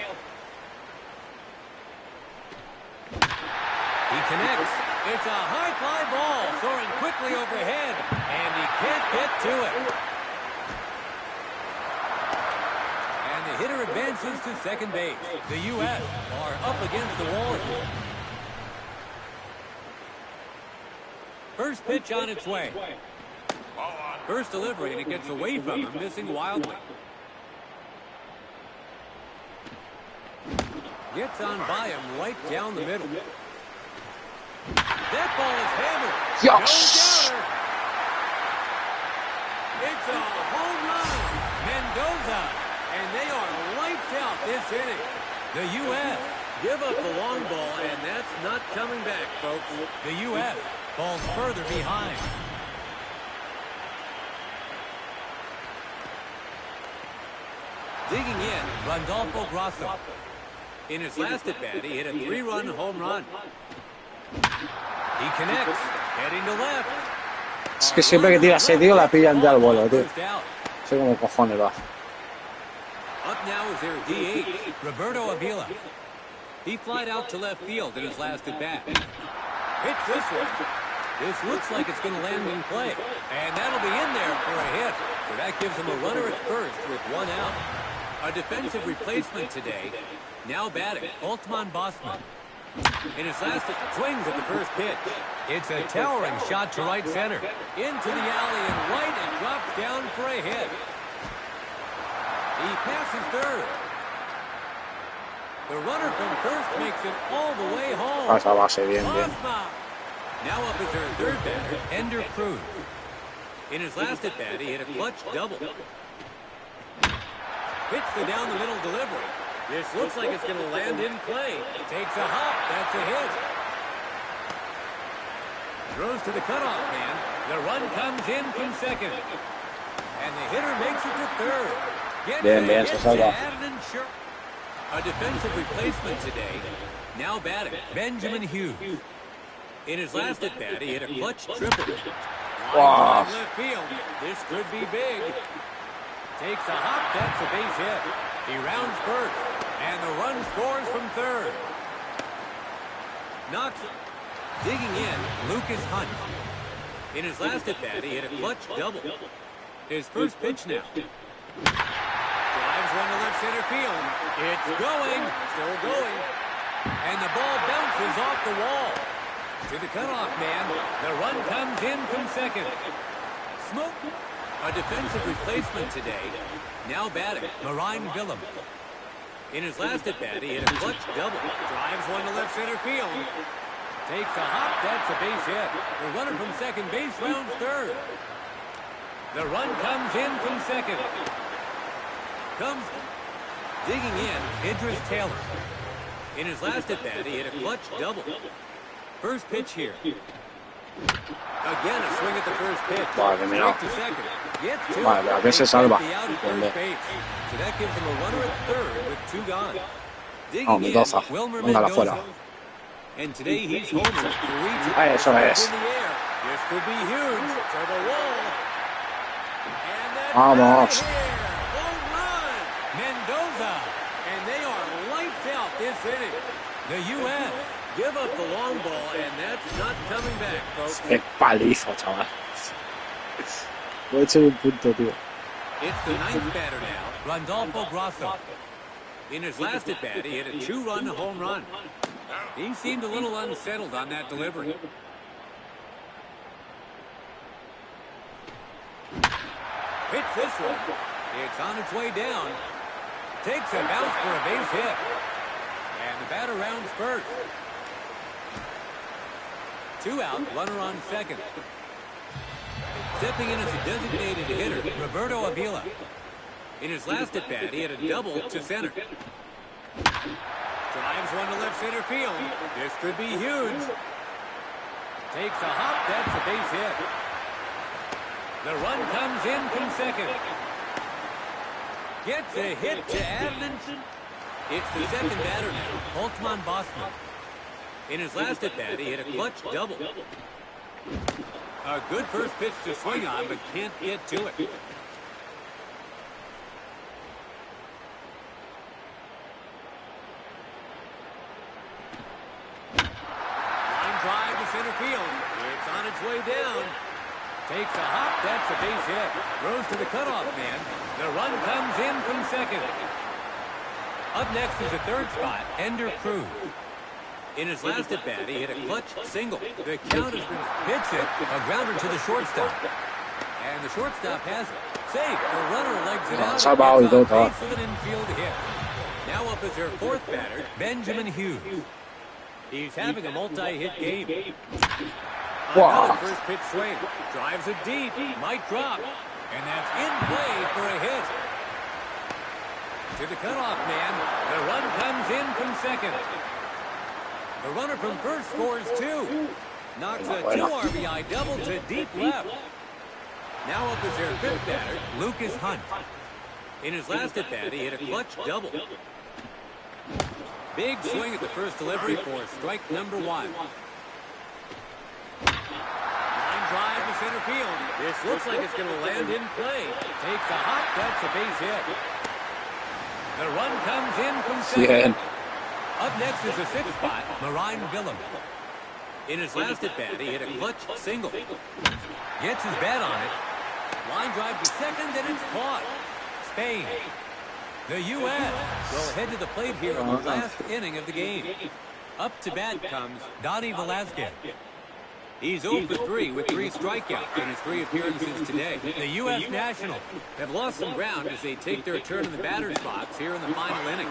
S2: He connects. It's a high fly ball soaring quickly overhead, and he can't get to it. And the hitter advances to second base. The U.S. are up against the wall here. First pitch on its way. First delivery, and it gets away from him, missing wildly. Gets on by him right down the middle. That ball is hammered.
S1: Yes.
S2: No doubter. It's a home run. Mendoza. And they are lights out this inning. The U.S. give up the long ball, and that's not coming back, folks. The U.S. falls further behind. Digging in, Randolfo Grosso. In his last at-bat, he hit a 3-run home run. He connects, heading to left.
S1: Es que siempre que tira ese tío la pillan ya al vuelo, tío. No sé cómo cojones lo hace.
S2: Up now is their DH, Roberto Avila. He flied out to left field in his last at-bat. Hits this one. This looks like it's going to land in play. And that'll be in there for a hit. So that gives him a runner at first with one out. A defensive replacement today. Now batting, Altman Bosman. In his last, swings at the first pitch. It's a towering shot to right center. Into the alley and right, and drops down for a hit. He passes third. The runner from first makes it all the way home.
S1: Pasa base, bien, bien.
S2: Now up is their third batter, Ender Cruz. In his last at-bat, he hit a clutch double. Hits the down-the-middle delivery. This looks like it's going to land in play. Takes a hop. That's a hit. Throws to the cutoff man. The run comes in from second. And the hitter makes it to third.
S1: Bien, se salva.
S2: A defensive replacement today. Now batting, Benjamin Hughes. In his last at-bat, he hit a clutch triple.
S1: Wow.
S2: Left field. This could be big. Takes a hop. That's a base hit. He rounds first, and the run scores from third. Knocks it. Digging in, Lucas Hunt. In his last at-bat, he hit a clutch double. His first pitch now. Drives one to left center field. It's going, still going. And the ball bounces off the wall. To the cutoff man, the run comes in from second. Smoke. A defensive replacement today. Now batting, Marine Billum. In his last at-bat, he hit a clutch double. Drives one to left center field. Takes a hop. That's a base hit. The runner from second base rounds third. The run comes in from second. Comes digging in, Idris Taylor. In his last at-bat, he hit a clutch double. First pitch here. Again, a swing at the first pitch.
S1: Vale, mira.
S2: To second. Gets to
S1: Vale, a ver se salva.
S2: So that gives him a runner at third with two gone. Digging
S1: Oh, Mendoza.
S2: in, Wilmer
S1: Mándala
S2: Mendoza.
S1: fuera.
S2: And today he's home with 3
S1: Ah, eso es.
S2: in the air. This could be huge to the wall. And that's
S1: Vamos.
S2: home run. Mendoza. And they are lights out this inning. The U.S. give up the long ball, and that's not coming back, folks.
S1: Qué paliza, chaval. Voy a echar un punto, tío.
S2: It's the ninth batter now, Randolfo Grosso. In his last at-bat, he hit a 2-run home run. He seemed a little unsettled on that delivery. Hits this one. It's on its way down. Takes a bounce for a base hit. And the batter rounds first. 2 out, runner on second. Stepping in as a designated hitter, Roberto Avila. In his last at-bat, he had a double to center. Drives one to left center field. This could be huge. Takes a hop, that's a base hit. The run comes in from second. Gets a hit to Adamson. It's the second batter now, Holtzman Bossman. In his last at-bat, he hit a clutch double. A good first pitch to swing on, but can't get to it. Line drive to center field. It's on its way down. Takes a hop, that's a base hit. Throws to the cutoff man. The run comes in from second. Up next is the third spot, Ender Cruz. In his last at-bat, he hit a clutch single. The count has been hits it, a grounder to the shortstop. And the shortstop has it. Safe, the runner legs it out. It's on base with an infield hit. Now up is their fourth batter, Benjamin Hughes. He's having a multi-hit game. Another first pitch swing. Drives it deep, might drop. And that's in play for a hit. To the cutoff man, the run comes in from second. The runner from first scores 2. Knocks a 2 RBI double to deep left. Now up is their fifth batter, Lucas Hunt. In his last at-bat, he hit a clutch double. Big swing at the first delivery for strike number 1. Line drive to center field. This looks like it's going to land in play. Takes a hop, that's a base hit. The run comes in from second. Up next is the sixth spot, Marine Willem. In his last at-bat, he hit a clutch single. Gets his bat on it. Line drive to second, and it's caught. Spain. The U.S. will head to the plate here in the last inning of the game. Up to bat comes Donnie Velasquez. He's 0 for 3 with 3 strikeouts in his 3 appearances today. The U.S. Nationals have lost some ground as they take their turn in the batter's box here in the final inning.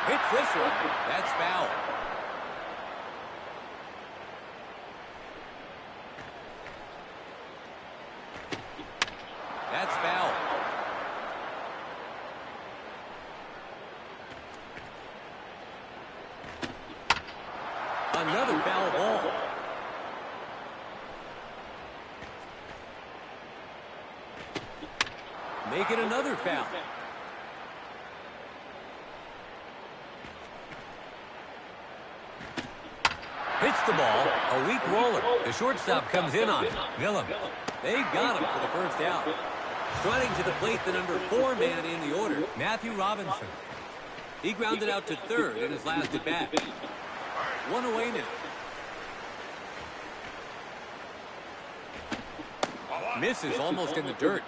S2: Hits this one. That's foul. That's foul. Another foul ball. Make it another foul. Hits the ball, a weak roller. The shortstop comes in on it. Willem. They got him for the first out. Striding to the plate, the number 4 man in the order, Matthew Robinson. He grounded out to third in his last at-bat. 1 away now. Misses almost in the dirt.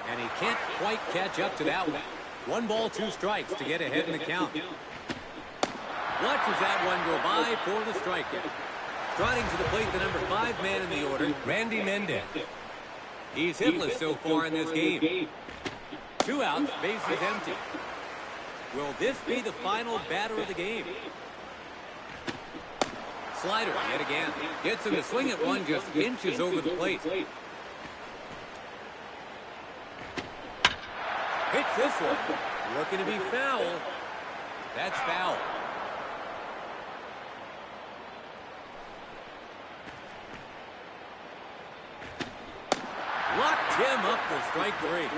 S2: And he can't quite catch up to that one. 1 ball, 2 strikes to get ahead in the count. Watches that one go by for the strikeout. Striding to the plate, the number 5 man in the order, Randy Mendez. He's hitless so far in this game. 2 outs, bases empty. Will this be the final batter of the game? Slider yet again. Gets him to swing at one just inches over the plate. Hits this one. Looking to be foul. That's foul. Locked him up for strike 3.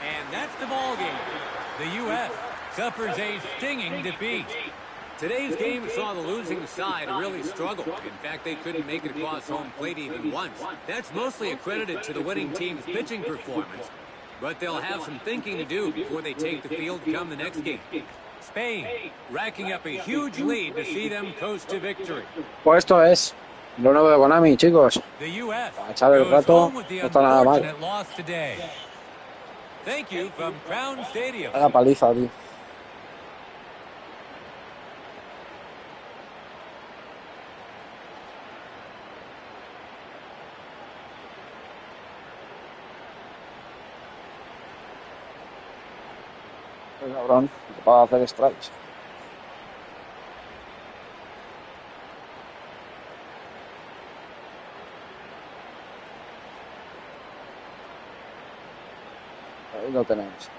S2: And that's the ball game. The U.S. suffers a stinging defeat. Today's game saw the losing side really struggle. In fact, they couldn't make it across home plate even once. That's mostly accredited to the winning team's pitching performance. But they'll have some thinking to do before they take the field come the next game. Spain racking up a huge lead to see them coast to victory.
S1: Pues esto es Lo nuevo de Konami, chicos.
S2: The U.S.
S1: Para echar el
S2: goes
S1: rato,
S2: home with the
S1: no está nada mal.
S2: unfortunate loss today. Thank you from Crown Stadium.
S1: Vaya paliza, tío. Qué cabrón, capaz de hacer strikes. Ahí lo tenemos.